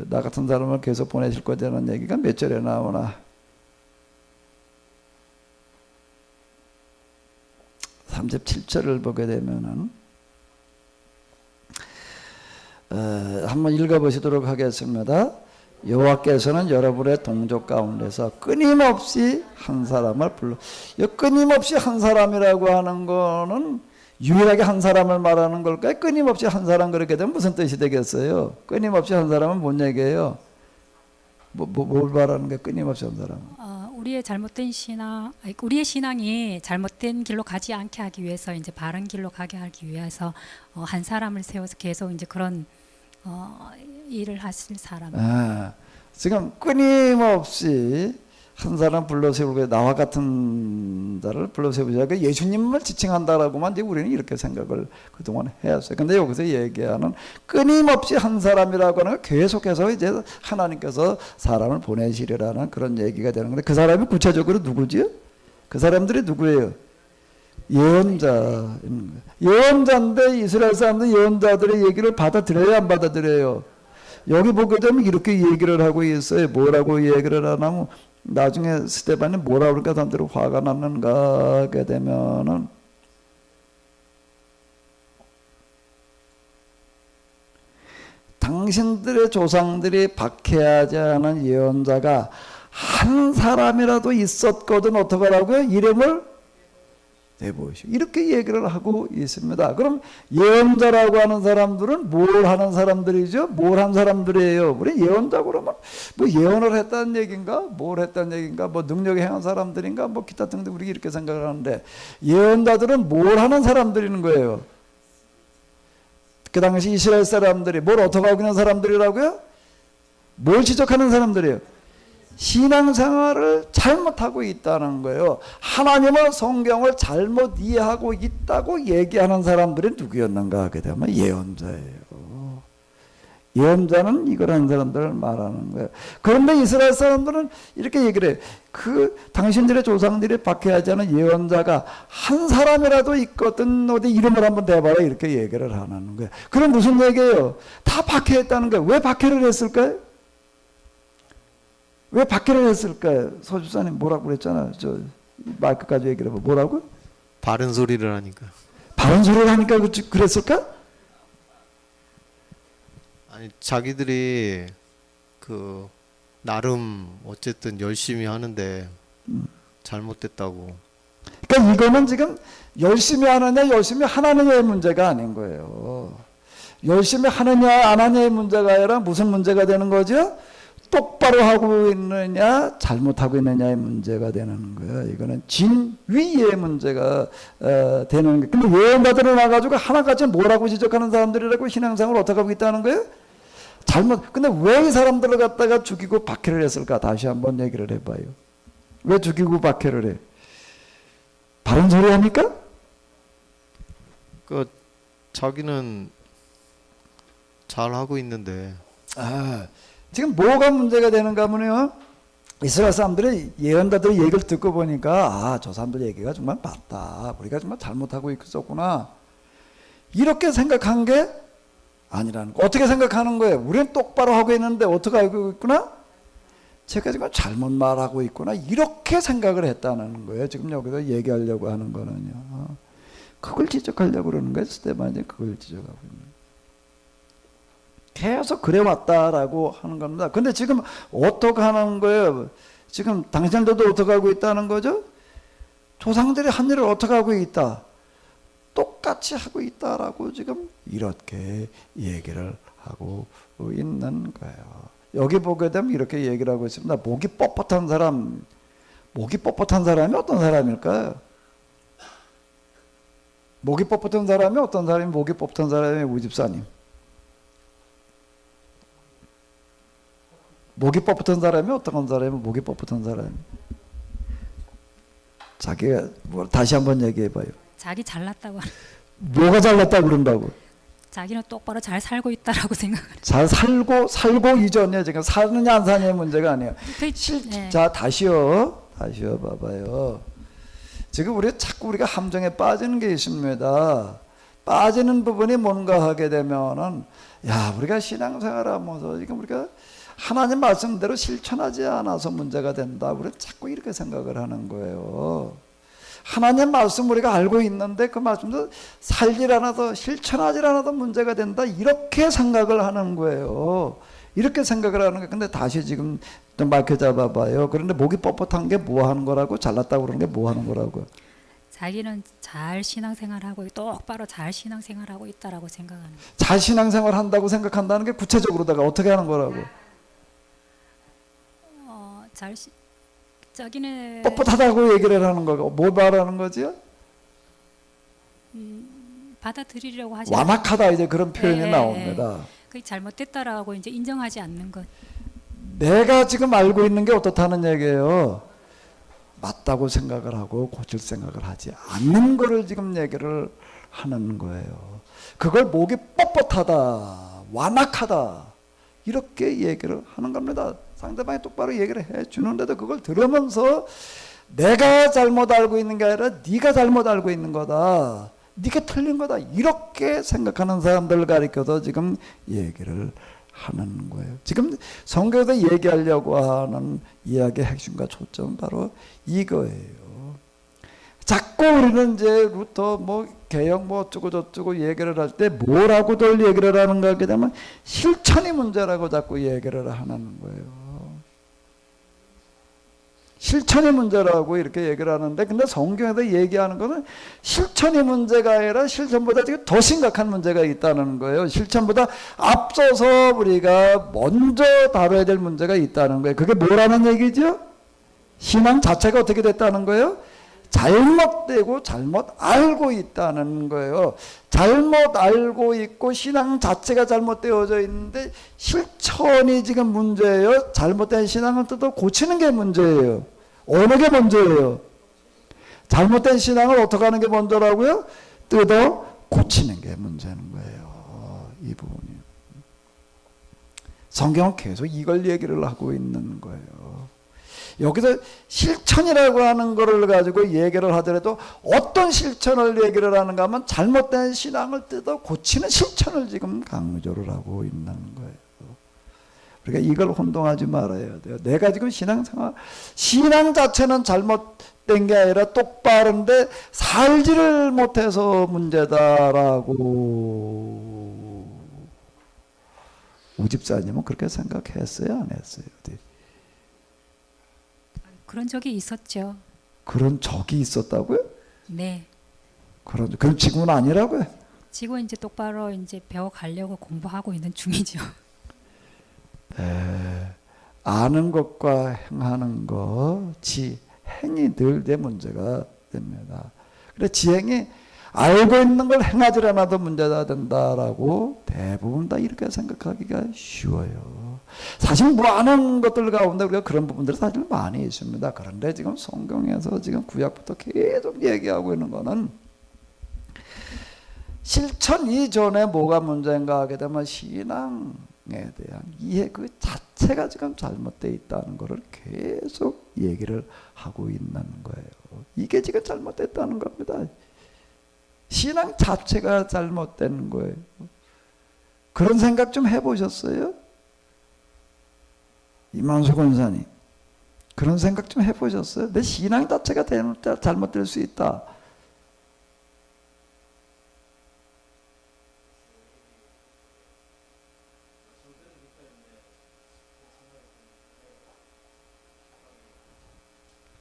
나 같은 사람을 계속 보내실 거라는 얘기가 몇 절에 나오나 37절을 보게 되면은 한번 읽어보시도록 하겠습니다. 여호와께서는 여러분의 동족 가운데서 끊임없이 한 사람을 불러. 이 끊임없이 한 사람이라고 하는 거는 유일하게 한 사람을 말하는 걸까요? 끊임없이 한 사람 그렇게 되면 무슨 뜻이 되겠어요? 끊임없이 한 사람은 뭔 얘기예요? 뭘 말하는 거예요? 끊임없이 한 사람. 우리의 잘못된 신앙, 우리의 신앙이 잘못된 길로 가지 않게 하기 위해서 이제 바른 길로 가게 하기 위해서 한 사람을 세워서 계속 이제 그런 일을 하실 사람. 지금 끊임없이 한 사람 불러세우고 나와 같은 자를 불러세우자. 예수님을 지칭한다라고만 이제 우리는 이렇게 생각을 그동안 해왔어요. 근데 여기서 얘기하는 끊임없이 한 사람이라고 하는 건 계속해서 이제 하나님께서 사람을 보내시리라는 그런 얘기가 되는 건데 그 사람이 구체적으로 누구지요? 그 사람들이 누구예요? 예언자. 예언자인데 이스라엘 사람들 예언자들의 얘기를 받아들여야 안 받아들여요? 여기 보게 되면 이렇게 얘기를 하고 있어요. 뭐라고 얘기를 하냐면 나중에 스데반이 뭐라고 그러니까 사람들이 화가 났는가 하게 되면은 당신들의 조상들이 박해하지 않은 예언자가 한 사람이라도 있었거든 어떻게 하라고요? 이름을 내보시오. 이렇게 얘기를 하고 있습니다. 그럼 예언자라고 하는 사람들은 뭘 하는 사람들이죠? 뭘 한 사람들이에요? 우리 예언자 그러면 뭐 예언을 했다는 얘기인가? 뭘 했다는 얘기인가? 뭐 능력이 행한 사람들인가? 뭐 기타 등등 우리 이렇게 생각을 하는데 예언자들은 뭘 하는 사람들인 거예요? 그 당시 이스라엘 사람들이 뭘 어떻게 하고 있는 사람들이라고요? 뭘 지적하는 사람들이에요? 신앙생활을 잘못하고 있다는 거예요. 하나님의 성경을 잘못 이해하고 있다고 얘기하는 사람들이 누구였는가 하게 되면 예언자예요. 예언자는 이거라는 사람들을 말하는 거예요. 그런데 이스라엘 사람들은 이렇게 얘기를 해요. 당신들의 조상들이 박해하지 않은 예언자가 한 사람이라도 있거든 어디 이름을 한번 대봐라 이렇게 얘기를 하는 거예요. 그럼 무슨 얘기예요? 다 박해했다는 거예요. 왜 박해를 했을까요? 왜 박해를 했을까요? 서주사님 뭐라고 그랬잖아요. 저 마이크까지 얘기를 해봐. 뭐라고? 바른 소리를 하니까. 바른 소리를 하니까 그랬을까? 아니 자기들이 그 나름 어쨌든 열심히 하는데 잘못됐다고. 그러니까 이거는 지금 열심히 하느냐 열심히 하느냐의 문제가 아닌 거예요. 열심히 하느냐 안 하느냐의 문제가 아니라 무슨 문제가 되는 거죠? 똑바로 하고 있느냐 잘못하고 있느냐의 문제가 되는 거예요. 이거는 진위의 문제가 되는 거예요. 근데 예언자들은 와가지고 하나같이 뭐라고 지적하는 사람들이라고 신앙생활을 어떻게 하고 있다는 거예요? 잘못. 근데 왜 이 사람들을 갖다가 죽이고 박해를 했을까? 다시 한번 얘기를 해봐요. 왜 죽이고 박해를 해? 바른 소리 합니까? 그 자기는 잘 하고 있는데. 지금 뭐가 문제가 되는가 하면요. 이스라엘 사람들이 예언자들의 얘기를 듣고 보니까 저 사람들 얘기가 정말 맞다. 우리가 정말 잘못하고 있었구나. 이렇게 생각한 게 아니라는 거. 어떻게 생각하는 거예요? 우리는 똑바로 하고 있는데 어떻게 알고 있구나? 제가 지금 잘못 말하고 있구나. 이렇게 생각을 했다는 거예요. 지금 여기서 얘기하려고 하는 거는요. 그걸 지적하려고 그러는 거예요. 스데반이 그걸 지적하고 있는 거예요. 계속 그래왔다라고 하는 겁니다. 근데 지금 어떻게 하는 거예요? 지금 당신들도 어떻게 하고 있다는 거죠? 조상들이 한 일을 어떻게 하고 있다? 똑같이 하고 있다라고 지금 이렇게 얘기를 하고 있는 거예요. 여기 보게 되면 이렇게 얘기를 하고 있습니다. 목이 뻣뻣한 사람, 목이 뻣뻣한 사람이 어떤 사람일까요? 목이 뻣뻣한 사람이 어떤 사람이 목이 뻣뻣한 사람이 우리 집사님. 목이 뻣뻣한 사람이 어떤 사람이 목이 뻣뻣한 사람이 자기가 다시 한번 얘기해봐요. 자기 잘났다고 뭐가 잘났다고 그런다고? 자기는 똑바로 잘 살고 있다라고 생각을. 잘 살고 이전이야. 지금 사느냐 안 사느냐의 문제가 아니에요. 네. 자, 다시요 봐봐요. 지금 우리가 함정에 빠지는 게 있습니다. 빠지는 부분이 뭔가 하게 되면은, 야, 우리가 신앙생활하면서 지금 우리가 하나님 말씀대로 실천하지 않아서 문제가 된다. 우리가 자꾸 이렇게 생각을 하는 거예요. 하나님 말씀 우리가 알고 있는데 그 말씀도 살질 않아서 실천하지 않아도 문제가 된다. 이렇게 생각을 하는 거예요. 이렇게 생각을 하는 거예요. 근데 다시 지금 좀 밝혀 잡아봐요. 그런데 목이 뻣뻣한 게 뭐 하는 거라고? 잘났다고 그러는 게 뭐 하는 거라고? 자기는 잘 신앙생활하고 똑바로 잘 신앙생활하고 있다라고 생각하는. 잘 신앙생활 한다고 생각한다는 게 구체적으로다가 어떻게 하는 거라고? 자기는 뻣뻣하다고 얘기를 하는 거고 뭘 말하는 거지? 받아들이려고 하지. 완악하다 이제 그런 표현이 네, 나옵니다. 그게 잘못됐다라고 이제 인정하지 않는 것. 내가 지금 알고 있는 게 어떻다는 얘기예요. 맞다고 생각을 하고 고칠 생각을 하지 않는 거를 지금 얘기를 하는 거예요. 그걸 목이 뻣뻣하다, 완악하다 이렇게 얘기를 하는 겁니다. 상대방이 똑바로 얘기를 해주는데도 그걸 들으면서 내가 잘못 알고 있는 게 아니라 네가 잘못 알고 있는 거다. 네가 틀린 거다. 이렇게 생각하는 사람들을 가리켜서 지금 얘기를 하는 거예요. 지금 성경에서 얘기하려고 하는 이야기의 핵심과 초점은 바로 이거예요. 자꾸 우리는 이제 루터 개혁 어쩌고 저쩌고 얘기를 할 때 뭐라고들 얘기를 하는가 하게 되면 실천이 문제라고 자꾸 얘기를 하는 거예요. 실천이 문제라고 이렇게 얘기를 하는데, 근데 성경에서 얘기하는 거는 실천이 문제가 아니라 실천보다 지금 더 심각한 문제가 있다는 거예요. 실천보다 앞서서 우리가 먼저 다뤄야 될 문제가 있다는 거예요. 그게 뭐라는 얘기죠? 신앙 자체가 어떻게 됐다는 거예요? 잘못되고 잘못 알고 있다는 거예요. 잘못 알고 있고 신앙 자체가 잘못되어져 있는데 실천이 지금 문제예요. 잘못된 신앙은 뜯어 고치는 게 문제예요. 어느 게 먼저예요? 잘못된 신앙을 어떻게 하는 게 먼저라고요? 뜯어 고치는 게 문제는 거예요. 이 부분이. 성경은 계속 이걸 얘기를 하고 있는 거예요. 여기서 실천이라고 하는 거를 가지고 얘기를 하더라도 어떤 실천을 얘기를 하는가 하면 잘못된 신앙을 뜯어 고치는 실천을 지금 강조를 하고 있는 거예요. 우리가 이걸 혼동하지 말아야 돼요. 내가 지금 신앙 자체는 잘못된 게 아니라 똑바른데 살지를 못해서 문제다라고 우집사님은 그렇게 생각했어요? 안 했어요? 어디? 그런 적이 있었죠. 그런 적이 있었다고요? 네. 그럼 지금은 아니라고요? 지금 이제 똑바로 이제 배워가려고 공부하고 있는 중이죠. 네. 아는 것과 행하는 것, 지행이 늘 내 문제가 됩니다. 그래 지행이 알고 있는 걸 행하지 않아도 문제가 된다라고 대부분 다 이렇게 생각하기가 쉬워요. 사실 아는 것들 가운데 우리가 그런 부분들이 사실 많이 있습니다. 그런데 지금 성경에서 지금 구약부터 계속 얘기하고 있는 거는 실천 이전에 뭐가 문제인가 하게 되면 신앙에 대한 이해 그 자체가 지금 잘못되어 있다는 것을 계속 얘기를 하고 있는 거예요. 이게 지금 잘못됐다는 겁니다. 신앙 자체가 잘못된 거예요. 그런 생각 좀 해보셨어요? 이만수 권사님, 그런 생각 좀 해보셨어요? 내 신앙 자체가 잘못될 수 있다.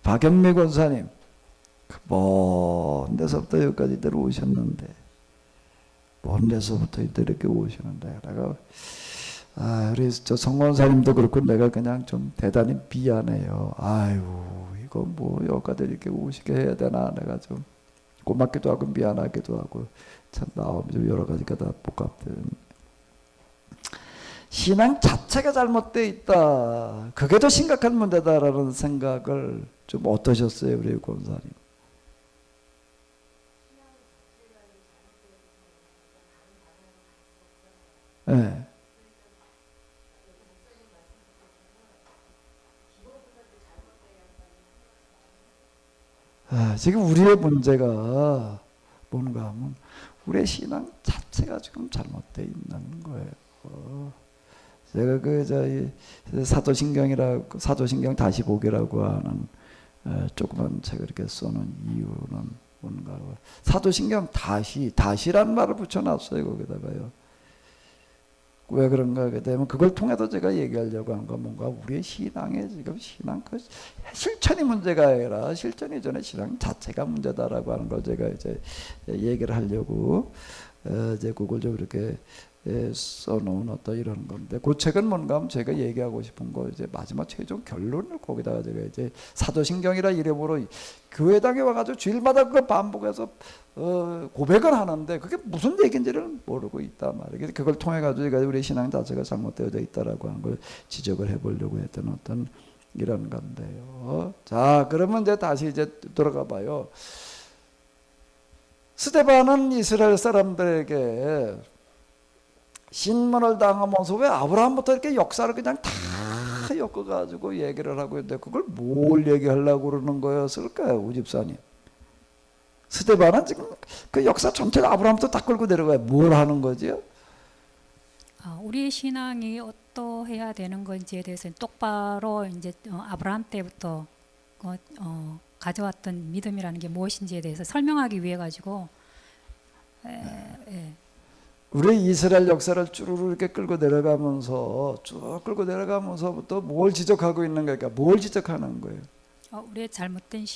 박영미 권사님, 먼 데서부터 여기까지 들어오셨는데, 먼 데서부터 이렇게 오시는데, 내가 우리 저 성권사님도 그렇고 내가 그냥 좀 대단히 미안해요. 아유, 이거 여기까지 이렇게 오시게 해야 되나? 내가 좀 고맙기도 하고 미안하기도 하고 참 마음이 좀 여러 가지가 다 복합된. 신앙 자체가 잘못되어 있다. 그게 더 심각한 문제다라는 생각을 좀 어떠셨어요, 우리 권사님? 예. 지금 우리의 문제가 뭔가 하면 우리의 신앙 자체가 지금 잘못되어 있는 거예요. 제가 저희 사도신경 다시 보기라고 하는 조그만 책을 이렇게 써놓은 이유는 뭔가 사도신경 다시란 말을 붙여놨어요 거기다가요. 왜 그런가 하게 되면 그걸 통해서 제가 얘기하려고 한 건 뭔가 우리의 신앙의 지금 신앙 그 실천이 문제가 아니라 실천 이전에 신앙 자체가 문제다라고 하는 걸 제가 이제 얘기를 하려고 이제 그걸 좀 이렇게 써놓은 어떤 이런 건데 그 책은 뭔가 하면 제가 얘기하고 싶은 거 이제 마지막 최종 결론을 거기다가 제가 이제 사도신경이라 이름으로 교회당에 와가지고 주일마다 그걸 반복해서 고백을 하는데 그게 무슨 얘기인지를 모르고 있단 말이에요. 그걸 통해 가지고 제가 우리 신앙 자체가 잘못되어져 있다라고 하는 걸 지적을 해보려고 했던 어떤 이런 건데요. 자, 그러면 이제 다시 이제 돌아가 봐요. 스데반은 이스라엘 사람들에게 신문을 당하면서 왜 아브라함부터 이렇게 역사를 그냥 다 엮어가지고 얘기를 하고 있는데 그걸 뭘 얘기하려고 그러는 거였을까요, 우집사님? 스데반은 지금 그 역사 전체를 아브라함부터 다 끌고 내려가요. 뭘 하는 거지요? 우리의 신앙이 어떠해야 되는 건지에 대해서는 똑바로 이제 아브라함 때부터 가져왔던 믿음이라는 게 무엇인지에 대해서 설명하기 위해 가지고 우리 이스라엘 역사를 쭈루루 이렇게 끌고 내려가면서 쭉 끌고 내려가면서부터 뭘 지적하고 있는 거니까 뭘 지적하는 거예요? 우리의 잘못된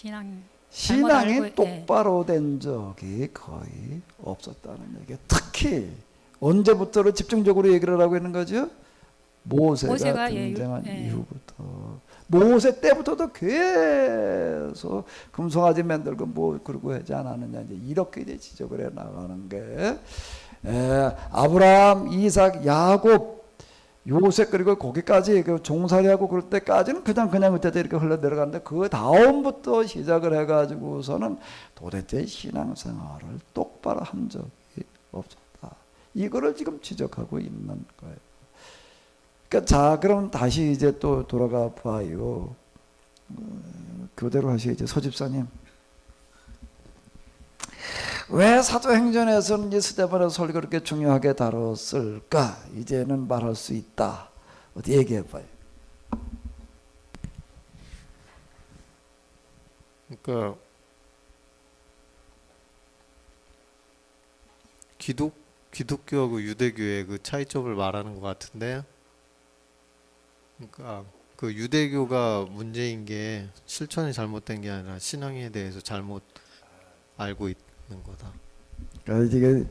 신앙이 똑바로 된 적이 거의 없었다는 얘기예요. 특히 언제부터로 집중적으로 얘기를 하고 있는 거죠? 모세가 등장한 이후부터 모세 때부터도 계속 금송아지 만들고 뭐 그러고 하지 않았느냐 이제 이렇게 이제 지적을 해 나가는 게 아브라함, 이삭, 야곱, 요셉 그리고 거기까지 그 종살이하고 그럴 때까지는 그냥 그때 이렇게 흘러 내려가는데 그 다음부터 시작을 해가지고서는 도대체 신앙생활을 똑바로 한 적이 없었다. 이거를 지금 지적하고 있는 거예요. 그러니까 자, 그럼 다시 이제 또 돌아가 봐요. 그대로 하시죠, 서집사님. 왜 사도행전에서는 이 스데반의 설교를 그렇게 중요하게 다뤘을까? 이제는 말할 수 있다. 어디 얘기해 봐요. 그러니까 기독교하고 유대교의 그 차이점을 말하는 것 같은데, 그러니까 그 유대교가 문제인 게 실천이 잘못된 게 아니라 신앙에 대해서 잘못 알고 있는 거다. 그러니까 이게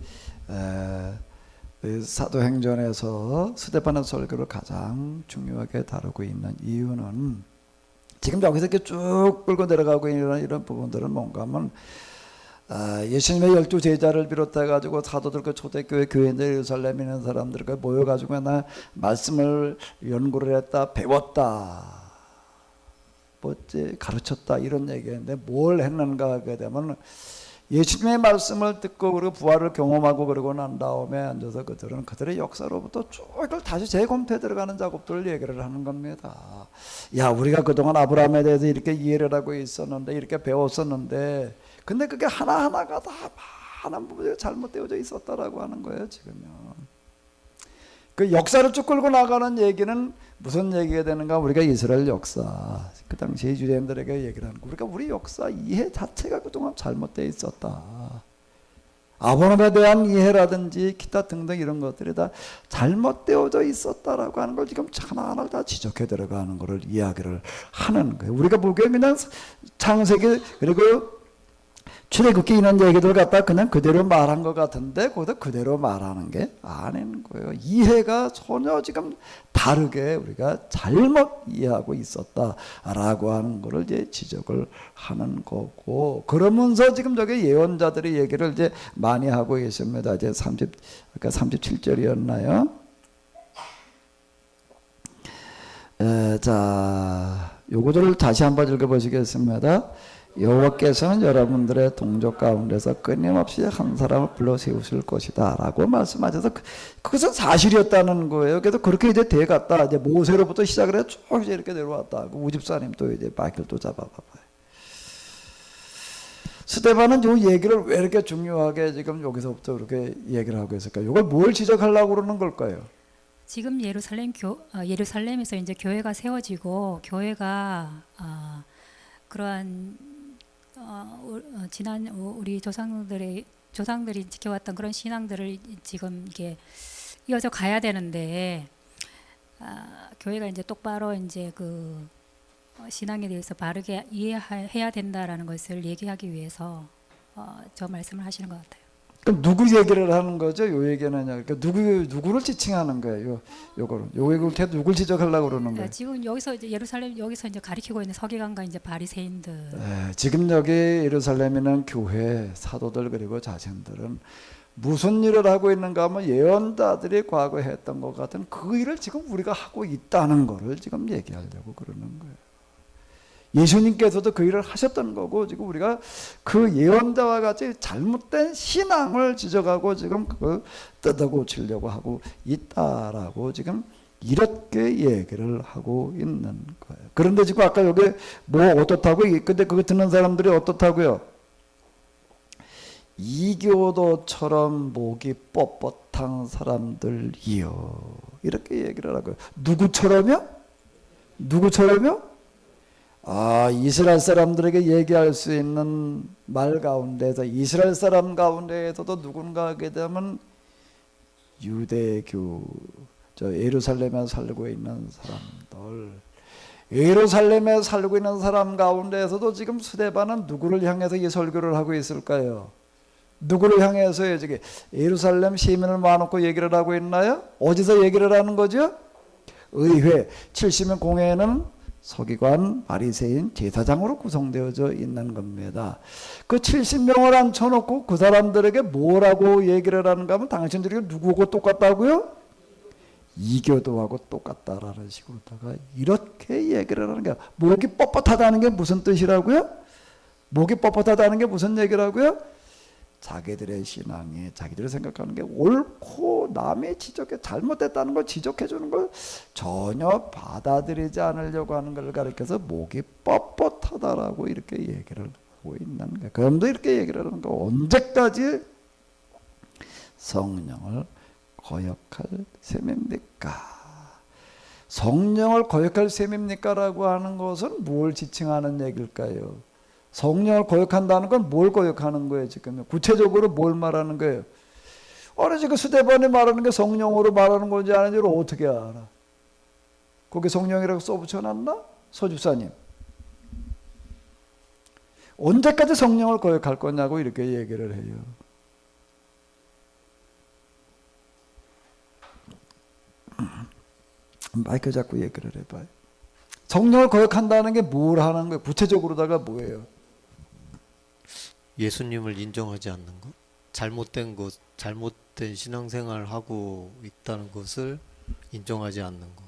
사도행전에서 스데반의 설교를 가장 중요하게 다루고 있는 이유는 지금 여기서 이렇게 쭉 끌고 내려가고 있는 이런 부분들은 뭔가 하면 예수님의 12제자를 비롯해 가지고 사도들 그 초대교회 교인들 예루살렘에 있는 사람들 그 모여 가지고 나 말씀을 연구를 했다, 배웠다, 뭐지 가르쳤다 이런 얘기인데 뭘 했는가 하게 되면 예수님의 말씀을 듣고 그리고 부활을 경험하고 그러고 난 다음에 앉아서 그들의 역사로부터 쭉 이걸 다시 재검토해 들어가는 작업들을 얘기를 하는 겁니다. 야, 우리가 그동안 아브라함에 대해서 이렇게 이해를 하고 있었는데 이렇게 배웠었는데 근데 그게 하나하나가 다 많은 부분이 잘못되어져 있었다라고 하는 거예요. 지금요. 그 역사를 쭉 끌고 나가는 얘기는 무슨 얘기가 되는가? 우리가 이스라엘 역사, 그 당시 유대인들에게 얘기를 하는 거. 우리 역사 이해 자체가 그동안 잘못되어 있었다. 아브라함에 대한 이해라든지 기타 등등 이런 것들이 다 잘못되어져 있었다라고 하는 걸 지금 하나하나 다 지적해 들어가는 거를 이야기를 하는 거예요. 우리가 보기엔 그냥 창세기 그리고 출애굽기 이런 얘기들 갖다 그냥 그대로 말한 것 같은데 거기다 그대로 말하는 게 아닌 거예요. 이해가 전혀 지금 다르게 우리가 잘못 이해하고 있었다라고 하는 거를 이제 지적을 하는 거고, 그러면서 지금 저기 예언자들의 얘기를 이제 많이 하고 있습니다. 이제 37절이었나요? 자, 요거를 다시 한번 읽어보시겠습니다. 여호와께서는 여러분들의 동족 가운데서 끊임없이 한 사람을 불러 세우실 것이다 라고 말씀하셔서 그것은 사실이었다는 거예요. 그래서 그렇게 이제 돼갔다. 이제 모세로부터 시작을 해서 쭉 이제 이렇게 내려왔다. 그 우집사님 또 이제 바퀴를 또 잡아봐봐요. 스데반은 요 얘기를 왜 이렇게 중요하게 지금 여기서부터 이렇게 얘기를 하고 있을까요? 이걸 뭘 지적하려고 그러는 걸까요? 지금 예루살렘에서 이제 교회가 세워지고 교회가 그러한 지난 우리 조상들이 지켜왔던 그런 신앙들을 지금 이게 이어져 가야 되는데 교회가 이제 똑바로 이제 그 신앙에 대해서 바르게 이해해야 된다라는 것을 얘기하기 위해서 저 말씀을 하시는 것 같아요. 그럼 누구 얘기를 하는 거죠? 요 얘기는 그러니까 누구를 지칭하는 거예요? 요거를 요 얘기를 테 누굴 지적하려고 그러는 거예요? 지금 여기서 이제 예루살렘 여기서 이제 가리키고 있는 서기관과 이제 바리새인들. 지금 여기 예루살렘에는 교회 사도들 그리고 자신들은 무슨 일을 하고 있는가 하면 예언자들이 과거에 했던 것 같은 그 일을 지금 우리가 하고 있다는 거를 지금 얘기하려고 그러는 거예요. 예수님께서도 그 일을 하셨던 거고 지금 우리가 그 예언자와 같이 잘못된 신앙을 지적하고 지금 그걸 뜯어고치려고 하고 있다라고 지금 이렇게 얘기를 하고 있는 거예요. 그런데 지금 아까 여기 뭐 어떻다고? 근데 그거 듣는 사람들이 어떻다고요? 이교도처럼 목이 뻣뻣한 사람들이요. 이렇게 얘기를 하고요. 누구처럼요? 누구처럼요? 이스라엘 사람들에게 얘기할 수 있는 말 가운데서 이스라엘 사람 가운데에서도 누군가 하게 되면 유대교 예루살렘에 살고 있는 사람들 예루살렘에 살고 있는 사람 가운데에서도 지금 스데반은 누구를 향해서 이 설교를 하고 있을까요? 누구를 향해서요? 저기 예루살렘 시민을 모아놓고 얘기를 하고 있나요? 어디서 얘기를 하는 거죠? 의회 70명 공회에는 서기관, 바리새인, 제사장으로 구성되어져 있는 겁니다. 그 70명을 앉혀놓고 그 사람들에게 뭐라고 얘기를 하는가 하면 당신들이 누구하고 똑같다고요? 이교도하고 똑같다라는 식으로다가 이렇게 얘기를 하는 거야. 목이 뻣뻣하다는 게 무슨 뜻이라고요? 목이 뻣뻣하다는 게 무슨 얘기라고요? 자기들의 신앙이 자기들이 생각하는 게 옳고 남의 지적에 잘못됐다는 걸 지적해 주는 걸 전혀 받아들이지 않으려고 하는 걸 가리켜서 목이 뻣뻣하다라고 이렇게 얘기를 하고 있는 거예요. 그럼도 이렇게 얘기를 하는 거 언제까지 성령을 거역할 셈입니까? 성령을 거역할 셈입니까? 라고 하는 것은 뭘 지칭하는 얘기일까요? 성령을 거역한다는 건 뭘 거역하는 거예요? 지금 구체적으로 뭘 말하는 거예요? 아니 지금 스데반이 말하는 게 성령으로 말하는 건지 아닌지를 어떻게 알아? 거기 성령이라고 써붙여놨나? 서집사님 언제까지 성령을 거역할 거냐고 이렇게 얘기를 해요. 마이크 잡고 얘기를 해봐요. 성령을 거역한다는 게 뭘 하는 거예요? 구체적으로다가 뭐예요? 예수님을 인정하지 않는 것, 잘못된 신앙생활을 하고 있다는 것을 인정하지 않는 것.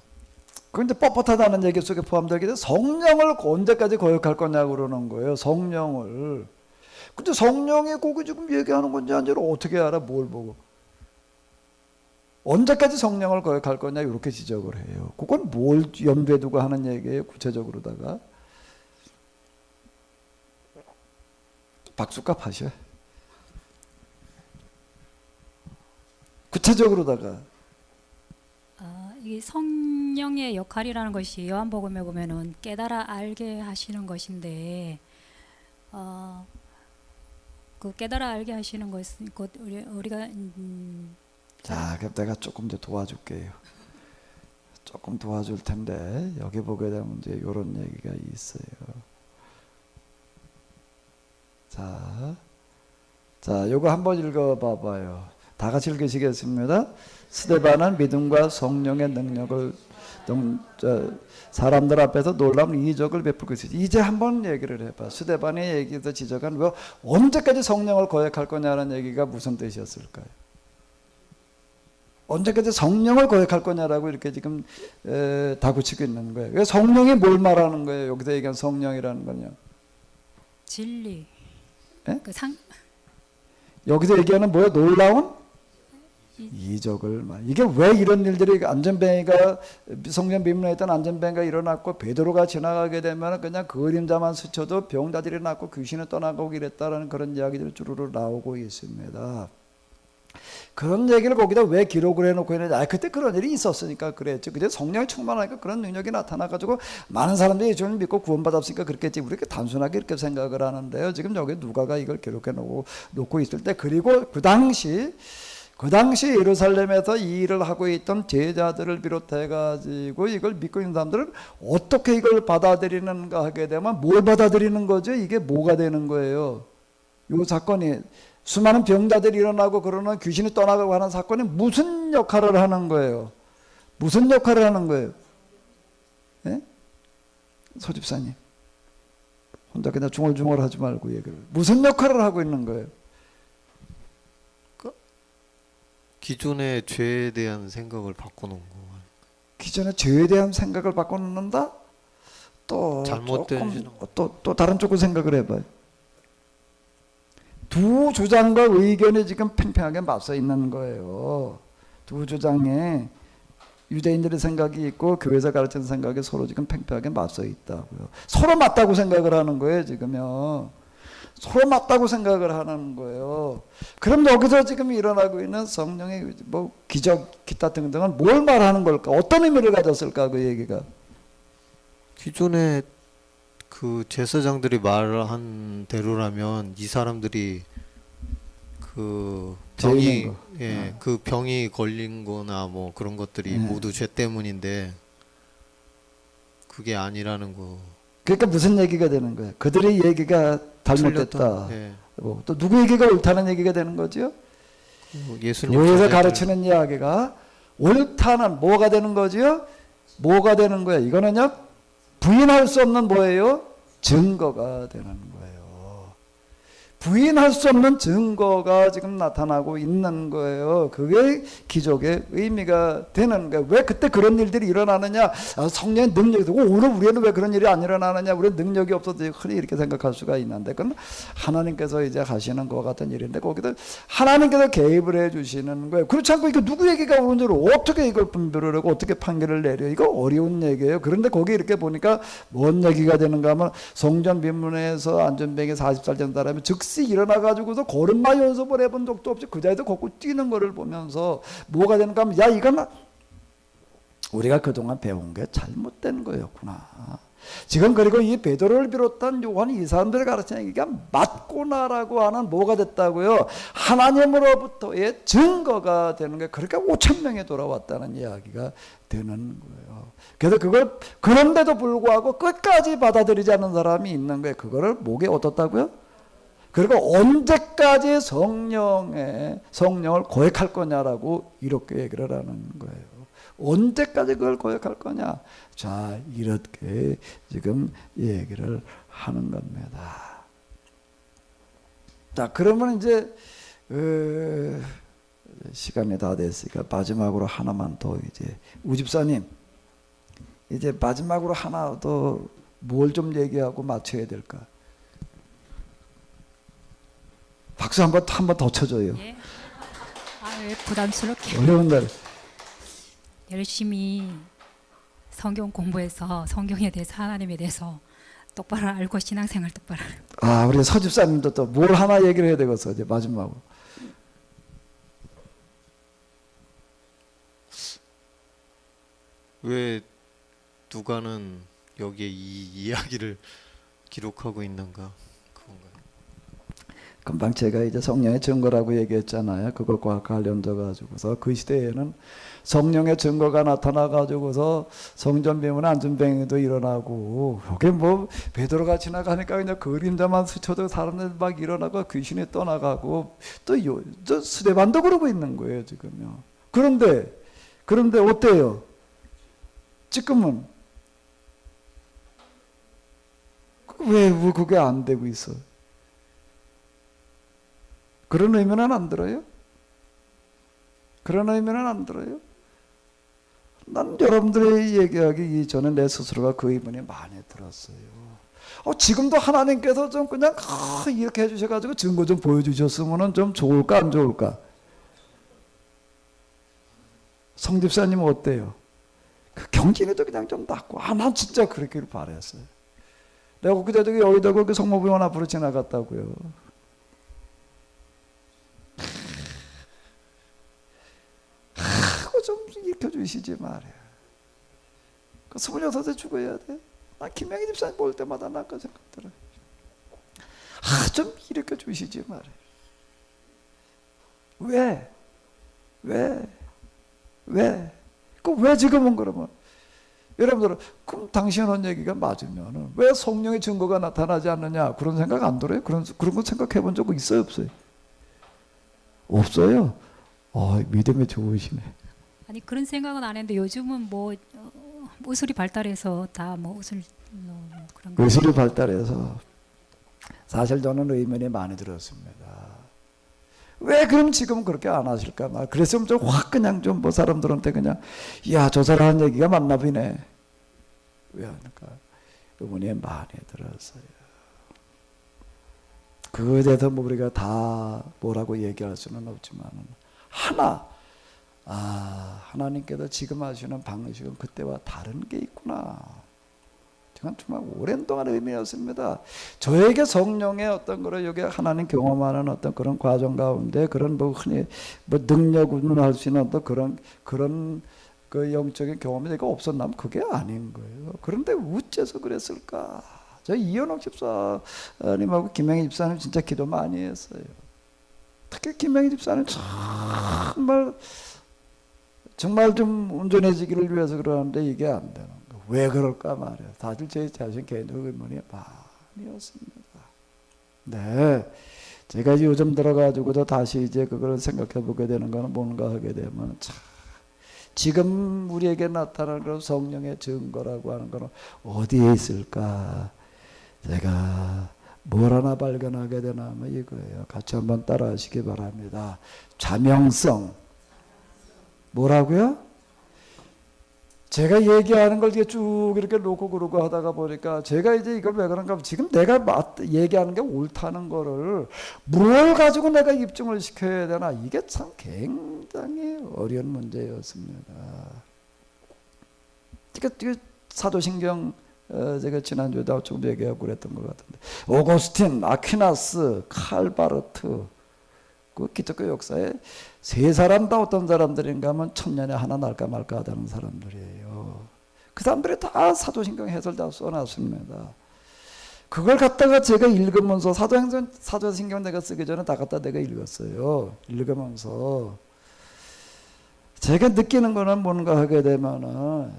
그런데 뻣뻣하다는 얘기 속에 포함되게 돼 성령을 언제까지 거역할 거냐고 그러는 거예요. 성령을. 근데 성령이 거기 지금 얘기하는 건지 아닌지를 어떻게 알아? 뭘 보고? 언제까지 성령을 거역할 거냐 이렇게 지적을 해요. 그건 뭘 염두에 두고 하는 얘기예요? 구체적으로다가. 박수값 하셔. 구체적으로다가. 이 성령의 역할이라는 것이 요한복음에 보면은 깨달아 알게 하시는 것인데, 그 깨달아 알게 하시는 것은 곧 우리가 자, 그럼 내가 조금 더 도와줄게요. 조금 도와줄 텐데 여기 보게 되면 이제 이런 얘기가 있어요. 자, 요거 한번 읽어봐봐요. 다 같이 읽으시겠습니다. 스데반은 믿음과 성령의 능력을 사람들 앞에서 놀라운 이적을 베풀고 있어요. 이제 한번 얘기를 해봐. 스데반의 얘기에서 지적한 거 언제까지 성령을 거역할 거냐는 얘기가 무슨 뜻이었을까요? 언제까지 성령을 거역할 거냐라고 이렇게 지금 다구치고 있는 거예요. 성령이 뭘 말하는 거예요? 여기서 얘기한 성령이라는 건요. 진리. 예? 그 상, 여기서 얘기하는 뭐야? 놀라운 이적을 이게 왜 이런 일들이 안전뱅이가 성전 비문에 있던 안전뱅이가 일어났고 베드로가 지나가게 되면 그냥 그 그림자만 스쳐도 병자들이 났고 귀신이 떠나고 이랬다라는 그런 이야기들이 주르르 나오고 있습니다. 그런 얘기를 거기다 왜 기록을 해놓고 있느냐? 그때 그런 일이 있었으니까 그랬죠. 그때 성령이 충만하니까 그런 능력이 나타나가지고 많은 사람들이 예수님을 믿고 구원받았으니까 그렇겠지. 우리가 단순하게 이렇게 생각을 하는데요. 지금 여기 누가가 이걸 기록해 놓고 있을 때, 그리고 그 당시 예루살렘에서 이 일을 하고 있던 제자들을 비롯해 가지고 이걸 믿고 있는 사람들은 어떻게 이걸 받아들이는가 하게 되면 뭘 받아들이는 거죠? 이게 뭐가 되는 거예요? 이 사건이 수많은 병자들이 일어나고 그러는 귀신이 떠나가고 하는 사건이 무슨 역할을 하는 거예요? 무슨 역할을 하는 거예요? 예? 소집사님 혼자 그냥 중얼중얼 하지 말고 얘기를, 무슨 역할을 하고 있는 거예요? 기존의 죄에 대한 생각을 바꿔놓은 거. 기존의 죄에 대한 생각을 바꿔놓는다? 또 잘못된 조금 신앙. 또 다른 쪽으로 생각을 해봐요. 두 주장과 의견이 지금 팽팽하게 맞서 있는 거예요. 두 주장에 유대인들의 생각이 있고 교회에서 가르치는 생각이 서로 지금 팽팽하게 맞서 있다고요. 서로 맞다고 생각을 하는 거예요, 지금요. 서로 맞다고 생각을 하는 거예요. 그럼 여기서 지금 일어나고 있는 성령의 뭐 기적, 기타 등등은 뭘 말하는 걸까? 어떤 의미를 가졌을까, 그 얘기가? 기존에 그 제사장들이 말한 대로라면 이 사람들이 그 병이 죄인 거. 그 병이 걸린 거나 뭐 그런 것들이 모두 죄 때문인데 그게 아니라는 거. 그러니까 무슨 얘기가 되는 거예요? 그들의 얘기가 잘못됐다. 또 누구 얘기가 옳다는 얘기가 되는 거죠? 예수님 교회에서 자제들. 가르치는 이야기가 옳다는 뭐가 되는 거죠? 뭐가 되는 거예요? 이거는요, 부인할 수 없는 뭐예요? 증거가 되는 거예요. 부인할 수 없는 증거가 지금 나타나고 있는 거예요. 그게 기적의 의미가 되는 거예요. 왜 그때 그런 일들이 일어나느냐? 성령의 능력이 되고, 오늘 우리는 왜 그런 일이 안 일어나느냐? 우리는 능력이 없어서 흔히 이렇게 생각할 수가 있는데, 그건 하나님께서 이제 하시는 것 같은 일인데, 거기도 하나님께서 개입을 해 주시는 거예요. 그렇지 않고 이거 누구 얘기가 옳은지 어떻게 이걸 분별을 하고 어떻게 판결을 내려? 이거 어려운 얘기예요. 그런데 거기 이렇게 보니까 뭔 얘기가 되는가 하면, 성전 빈문에서 안전뱅이 40살 된 사람이 즉시 일어나가지고서 걸음마 연습을 해본 적도 없이 그 자리에서 걷고 뛰는 거를 보면서 뭐가 되는가 하면, 야, 이건 우리가 그동안 배운 게 잘못된 거였구나. 지금 그리고 이 베드로를 비롯한 요한이 이 사람들을 가르치는 얘기가 맞구나라고 하는 뭐가 됐다고요? 하나님으로부터의 증거가 되는 거예요. 그러니까 5천 명이 돌아왔다는 이야기가 되는 거예요. 그래서 그걸, 그런데도 불구하고 끝까지 받아들이지 않는 사람이 있는 거예요. 그거를 목에 얻었다고요? 그리고 언제까지 성령을 고백할 거냐라고 이렇게 얘기를 하는 거예요. 언제까지 그걸 고백할 거냐? 자, 이렇게 지금 얘기를 하는 겁니다. 자, 그러면 이제 시간이 다 됐으니까 마지막으로 하나만 더, 이제 우집사님, 이제 마지막으로 하나 더 뭘 좀 얘기하고 마쳐야 될까? 박수 한 번 더 쳐줘요. 예. 왜 부담스럽게. 어려운 날. 열심히 성경 공부해서 성경에 대해서, 하나님에 대해서 똑바로 알고 신앙생활 똑바로 하는. 우리 서집사님도 또 뭘 하나 얘기를 해야 되겠어, 이제 마지막으로. 왜 누가는 여기에 이 이야기를 기록하고 있는가? 그건가요? 금방 제가 이제 성령의 증거라고 얘기했잖아요. 그것과 관련돼 가지고서 그 시대에는 성령의 증거가 나타나 가지고서 성전 비문에 안전뱅이도 일어나고, 여기 뭐 베드로가 지나가니까 그냥 그림자만 스쳐도 사람들 막 일어나고 귀신이 떠나가고, 또 스데반도 그러고 있는 거예요, 지금요. 그런데 어때요? 지금은 왜 그게 안 되고 있어? 그런 의미는 안 들어요? 그런 의미는 안 들어요? 난 여러분들의 얘기하기 이전에 내 스스로가 그 의문이 많이 들었어요. 지금도 하나님께서 좀 그냥 이렇게 해주셔가지고 증거 좀 보여주셨으면 좀 좋을까 안 좋을까? 성집사님은 어때요? 그 경진이도 그냥 좀 낫고, 난 진짜 그렇게 바랬어요. 내가 그저께 여의도 그 성모병원 앞으로 지나갔다고요. 그거 좀 일으켜주시지 말이야. 그 26에 죽어야 돼. 나 김영희 집사님 볼 때마다 나 그 생각 들어. 좀 일으켜주시지 말이야. 왜? 왜 지금은 그러면? 여러분들, 그럼 당신 한 얘기가 맞으면 왜 성령의 증거가 나타나지 않느냐? 그런 생각 안 들어요? 그런 거 생각해 본 적 있어요? 없어요? 없어요? 믿음이 좋으시네. 아니 그런 생각은 안 했는데 요즘은 뭐 의술이 발달해서 다 뭐 의술 그런 거. 의술이 발달해서 사실 저는 의문이 많이 들었습니다. 왜 그럼 지금 그렇게 안 하실까 말. 그랬으면 좀 확 그냥 좀 뭐 사람들한테 그냥 야, 저 사람 한 얘기가 맞나 보네. 왜 하니까 의문이 많이 들었어요. 그거에 대해서 뭐 우리가 다 뭐라고 얘기할 수는 없지만 하나님께서 지금 하시는 방식은 그때와 다른 게 있구나. 저는 정말 오랜 동안 의미였습니다. 저에게 성령의 어떤 거를 여기 하나님 경험하는 어떤 그런 과정 가운데 그런 뭐 흔히 뭐 능력으로 할 수 있는 어떤 그런 그 영적인 경험이 제가 없었나면 그게 아닌 거예요. 그런데 어째서 그랬을까? 저 이현옥 집사님하고 김영희 집사님 진짜 기도 많이 했어요. 특히 김영희 집사님 정말 좀 온전해지기를 위해서 그러는데 이게 안 되는 거예요. 왜 그럴까 말이에요. 사실 제 자신 개인적 의문이 많이었습니다. 네, 제가 요즘 들어가지고도 다시 이제 그걸 생각해 보게 되는 거는 뭔가 하게 되면 지금 우리에게 나타나는 성령의 증거라고 하는 거는 어디에 있을까? 제가 뭘 하나 발견하게 되냐면 이거예요. 같이 한번 따라 하시기 바랍니다. 자명성. 뭐라고요? 제가 얘기하는 걸 쭉 이렇게 놓고 그러고 하다가 보니까 제가 이제 이걸 왜 그런가 하면 지금 내가 얘기하는 게 옳다는 거를 뭘 가지고 내가 입증을 시켜야 되나, 이게 참 굉장히 어려운 문제였습니다. 이게 사도신경 제가 지난주에도 조금 얘기하고 그랬던 것 같은데 오거스틴, 아퀴나스, 칼바르트, 그 기독교 역사에 세 사람 다 어떤 사람들인가 하면 1000년에 하나 날까 말까 하다는 사람들이에요. 그 사람들이 다 사도신경 해설 다 써놨습니다. 그걸 갖다가 제가 읽으면서 사도신경 내가 쓰기 전에 다 갖다 내가 읽었어요. 읽으면서 제가 느끼는 거는 뭔가 하게 되면은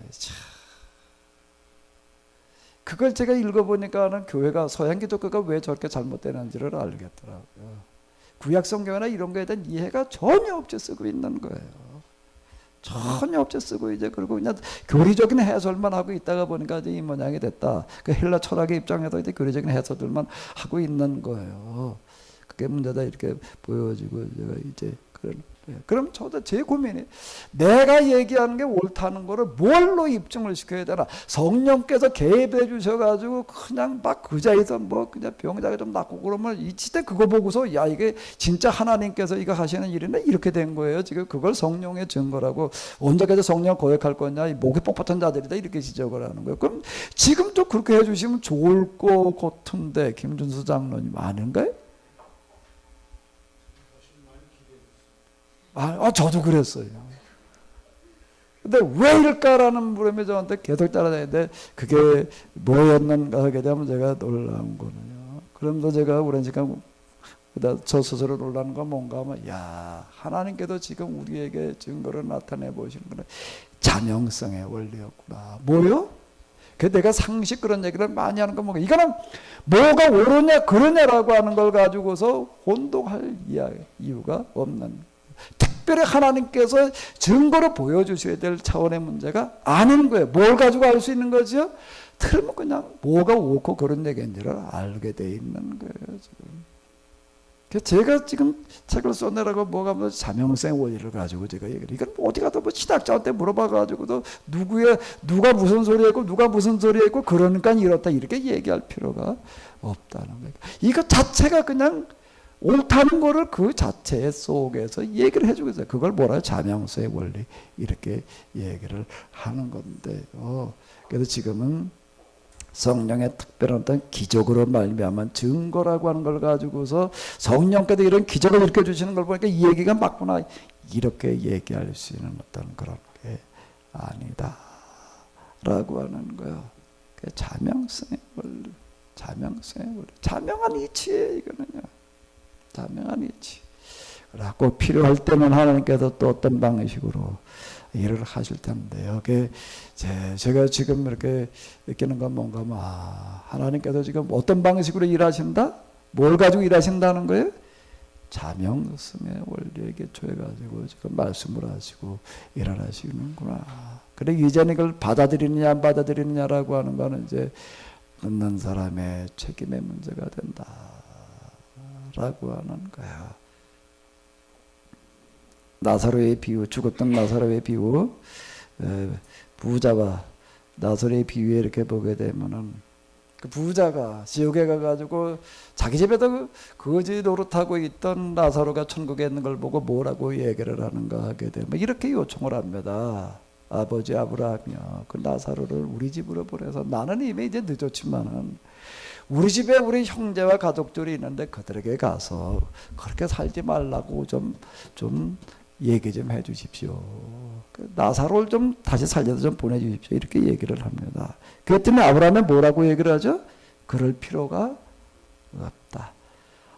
그걸 제가 읽어보니까는 교회가 서양 기독교가 왜 저렇게 잘못되는지를 알겠더라고요. 구약 성경이나 이런 거에 대한 이해가 전혀 없이 쓰고 있는 거예요. 전혀 없이 쓰고 이제 그리고 그냥 교리적인 해설만 하고 있다가 보니까 이제 이 모양이 됐다. 그 헬라 철학의 입장에서 이제 교리적인 해설들만 하고 있는 거예요. 그게 문제다 이렇게 보여지고 제가 이제 그럼 저도 제 고민이 내가 얘기하는 게 옳다는 거를 뭘로 입증을 시켜야 되나. 성령께서 개입해 주셔가지고 그냥 막 그 자리에서 뭐 그냥 병자가 좀 낫고 그러면 이때 그거 보고서 야 이게 진짜 하나님께서 이거 하시는 일이네 이렇게 된 거예요. 지금 그걸 성령의 증거라고 언제까지 성령 고백할 거냐, 목이 뻣뻣한 자들이다 이렇게 지적을 하는 거예요. 그럼 지금도 그렇게 해주시면 좋을 것 같은데 김준수 장로님 아닌가요? 저도 그랬어요. 근데 왜 이럴까라는 물음이 저한테 계속 따라다니는데 그게 뭐였는가 하게 되면 제가 놀라운 거는요. 그러면서 제가 오랜 시간 저 스스로 놀라는 건 뭔가 하면 야, 하나님께서 지금 우리에게 증거를 나타내 보시는 거는 자명성의 원리였구나. 뭐요? 그 내가 상식 그런 얘기를 많이 하는 건 뭔가 이거는 뭐가 옳으냐 그러냐라고 하는 걸 가지고서 혼동할 이유가 없는, 특별히 하나님께서 증거로 보여주셔야 될 차원의 문제가 아닌 거예요. 뭘 가지고 알 수 있는 거죠? 틀면 그냥 뭐가 옳고 그런 얘기인지를 알게 돼 있는 거예요. 지금 제가 지금 책을 써내라고 뭐가 뭐 자명생 원리를 가지고 제가 얘기를 이건 뭐 어디 가도 뭐 신학자한테 물어봐가지고도 누가 무슨 소리했고 누가 무슨 소리했고 그러니까 이렇다 이렇게 얘기할 필요가 없다는 거예요. 이거 자체가 그냥 옳다는 거를 그 자체 속에서 얘기를 해주고 있어요. 그걸 뭐라 자명수의 원리 이렇게 얘기를 하는 건데요. 그래서 지금은 성령의 특별한 어떤 기적으로 말미암은 증거라고 하는 걸 가지고서 성령께서 이런 기적을 일으켜주시는 걸 보니까 이 얘기가 맞구나 이렇게 얘기할 수 있는 어떤 그런 게 아니다 라고 하는 거예요. 자명성의 원리, 자명성의 원리, 자명한 이치예요. 이거는요, 자명한 이치. 그래갖고 필요할 때는 하나님께서 또 어떤 방식으로 일을 하실 텐데요. 제가 지금 이렇게 느끼는 건 뭔가 하나님께서 지금 어떤 방식으로 일하신다? 뭘 가지고 일하신다는 거예요? 자명성의 원리에 기초해가지고 지금 말씀을 하시고 일을 하시는구나. 그래 이제는 이걸 받아들이느냐 안 받아들이느냐라고 하는 거는 이제 듣는 사람의 책임의 문제가 된다라고 하는 거야. 나사로의 비유, 죽었던 나사로의 비유, 부자와 나사로의 비유에 이렇게 보게 되면은 그 부자가 지옥에 가가지고 자기 집에도 거지 노릇하고 있던 나사로가 천국에 있는 걸 보고 뭐라고 얘기를 하는가 하게 되면 이렇게 요청을 합니다. 아버지 아브라함이여, 그 나사로를 우리 집으로 보내서 나는 이미 이제 늦었지만은 우리 집에 우리 형제와 가족들이 있는데 그들에게 가서 그렇게 살지 말라고 좀 얘기 좀 해 주십시오. 나사로를 좀 다시 살려서 좀 보내주십시오. 이렇게 얘기를 합니다. 그랬더니 아브라함이 뭐라고 얘기를 하죠? 그럴 필요가 없다.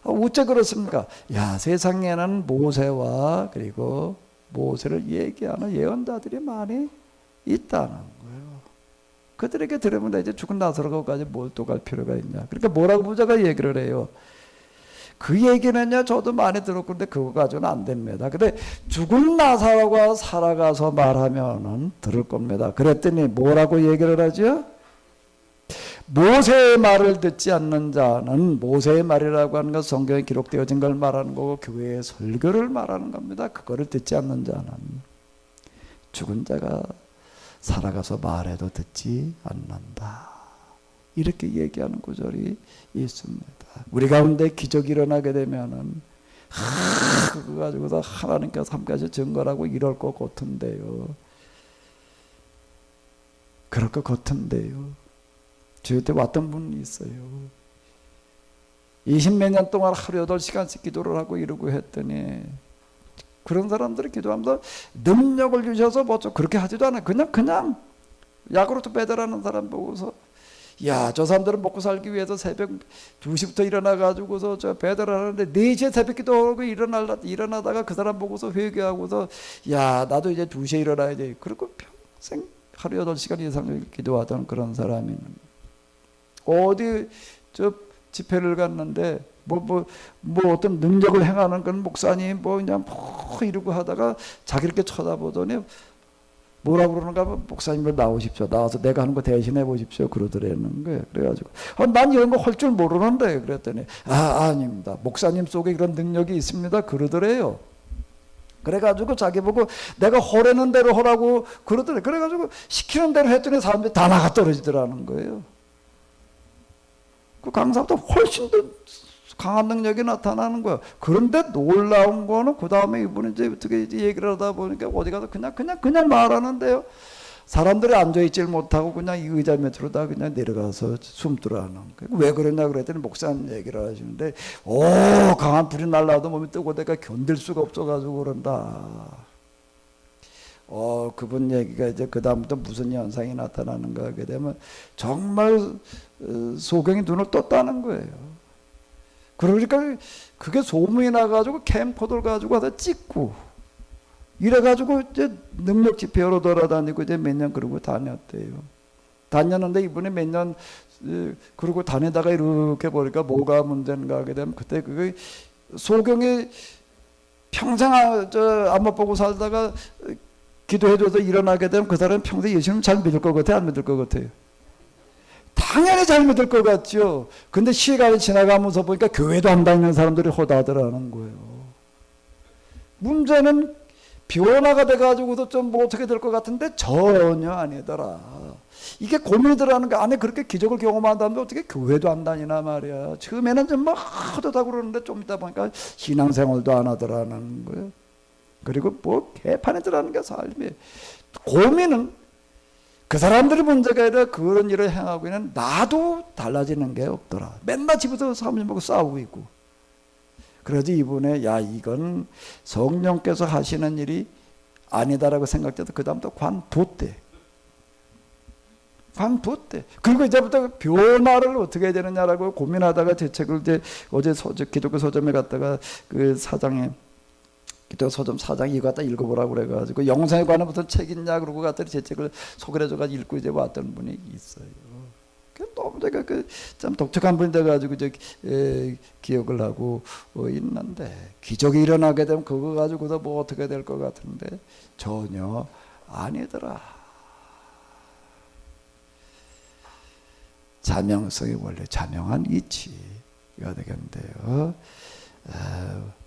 어째 그렇습니까? 야, 세상에는 모세와 그리고 모세를 얘기하는 예언자들이 많이 있다는 거예요. 그들에게 들으면 이제 죽은 나사로까지 뭘 또 갈 필요가 있냐. 그러니까 뭐라고 부자가 얘기를 해요. 그 얘기는요, 저도 많이 들었는데 그거 가지고는 안 됩니다. 근데 죽은 나사로가 살아가서 말하면은 들을 겁니다. 그랬더니 뭐라고 얘기를 하죠? 모세의 말을 듣지 않는 자는, 모세의 말이라고 하는 건 성경에 기록되어진 걸 말하는 거고 교회의 설교를 말하는 겁니다. 그거를 듣지 않는 자는 죽은 자가 살아가서 말해도 듣지 않는다. 이렇게 얘기하는 구절이 있습니다. 우리 가운데 기적이 일어나게 되면은 그거 가지고서 하나님께서 함께하셔 증거라고 이럴 것 같은데요. 그럴 것 같은데요. 저희 때 왔던 분이 있어요. 20몇 년 동안 하루 8시간씩 기도를 하고 이러고 했더니 그런 사람들이 기도하면서 능력을 주셔서 뭐 좀 그렇게 하지도 않아요. 그냥 야구르트 배달하는 사람 보고서 야, 저 사람들은 먹고 살기 위해서 새벽 2시부터 일어나가지고서 저 배달을 하는데 4시에 새벽 기도하고 일어나다가 그 사람 보고서 회개하고서 야, 나도 이제 2시에 일어나야 돼. 그리고 평생 하루 8시간 이상 기도하던 그런 사람이 어디 저 집회를 갔는데 뭐 어떤 능력을 행하는 그런 목사님 그냥 이러고 하다가 자기 이렇게 쳐다보더니 뭐라고 그러는가 하면 목사님을 나오십시오. 나와서 내가 하는 거 대신해 보십시오. 그러더라는 거예요. 그래가지고 난 이런 거 할 줄 모르는데 그랬더니 아닙니다. 목사님 속에 그런 능력이 있습니다. 그러더래요. 그래가지고 자기 보고 내가 허라는 대로 하라고 그러더래. 그래가지고 시키는 대로 했더니 사람들이 다 나가 떨어지더라는 거예요. 그 강사보다 훨씬 더 강한 능력이 나타나는 거야. 그런데 놀라운 거는 그 다음에 이분이 이제 어떻게 이제 얘기를 하다 보니까 어디 가서 그냥 말하는데요. 사람들이 앉아있질 못하고 그냥 이 의자 밑으로 다 그냥 내려가서 숨들어하는 거예요. 왜 그러냐 그랬더니 목사님 얘기를 하시는데 강한 불이 날라도 몸이 뜨고 내가 견딜 수가 없어가지고 그런다. 그분 얘기가 이제 그 다음부터 무슨 현상이 나타나는가 하게 되면 정말 소경이 눈을 떴다는 거예요. 그러니까 그게 소문이 나가지고 캠코더를 가지고 와서 찍고 이래가지고 이제 능력 집회로 돌아다니고 이제 몇 년 그러고 다녔대요. 다녔는데 이분이 몇 년 그러고 다니다가 이렇게 보니까 뭐가 문제인가 하게 되면 그때 그게 소경이 평생 안 못 보고 살다가 기도해줘서 일어나게 되면 그 사람은 평생 예수님 잘 믿을 것 같아요? 안 믿을 것 같아요? 당연히 잘 믿을 것 같죠. 근데 시간이 지나가면서 보니까 교회도 안 다니는 사람들이 허다하더라는 거예요. 문제는 변화가 돼가지고도 좀 뭐 어떻게 될 것 같은데 전혀 아니더라. 이게 고민이더라는 거. 안에 그렇게 기적을 경험한다는데 어떻게 교회도 안 다니나 말이야. 처음에는 좀 막 허다하고 그러는데 좀 있다 보니까 신앙생활도 안 하더라는 거예요. 그리고 뭐 개판이더라는 게 삶이. 고민은 그 사람들의 문제가 아니라 그런 일을 행하고 있는 나도 달라지는 게 없더라. 맨날 집에서 사모님 보고 싸우고 있고. 그러지 이분에 야 이건 성령께서 하시는 일이 아니다라고 생각돼도 그 다음부터 관뒀대. 관뒀대. 그리고 이제부터 변화를 어떻게 해야 되느냐라고 고민하다가 제 책을 이제 어제 기독교 서점에 갔다가 그 사장에 기독교 서점 사장이 이거 갖다 읽어보라고 그래가지고 영생에 관한 무슨 책 있냐 그러고 갔더니 제 책을 소개를 해줘가지고 읽고 이제 왔던 분이 있어요. 너무 제가 참 독특한 분이 돼가지고 기억을 하고 있는데 기적이 일어나게 되면 그거 가지고도 뭐 어떻게 될 것 같은데 전혀 아니더라. 자명성이 원래 자명한 이치가 되겠는데요.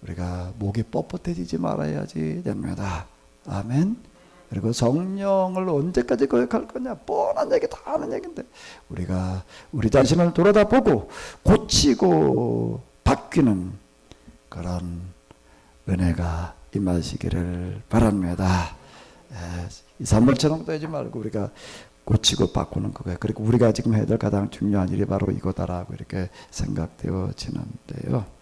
우리가 목이 뻣뻣해지지 말아야지 됩니다. 아멘. 그리고 성령을 언제까지 거역할 거냐? 뻔한 얘기 다 하는 얘기인데 우리가 우리 자신을 돌아다보고 고치고 바뀌는 그런 은혜가 임하시기를 바랍니다. 2, 3월처럼 되지 말고 우리가 고치고 바꾸는 거고요. 그리고 우리가 지금 해야 될 가장 중요한 일이 바로 이거다라고 이렇게 생각되어지는데요.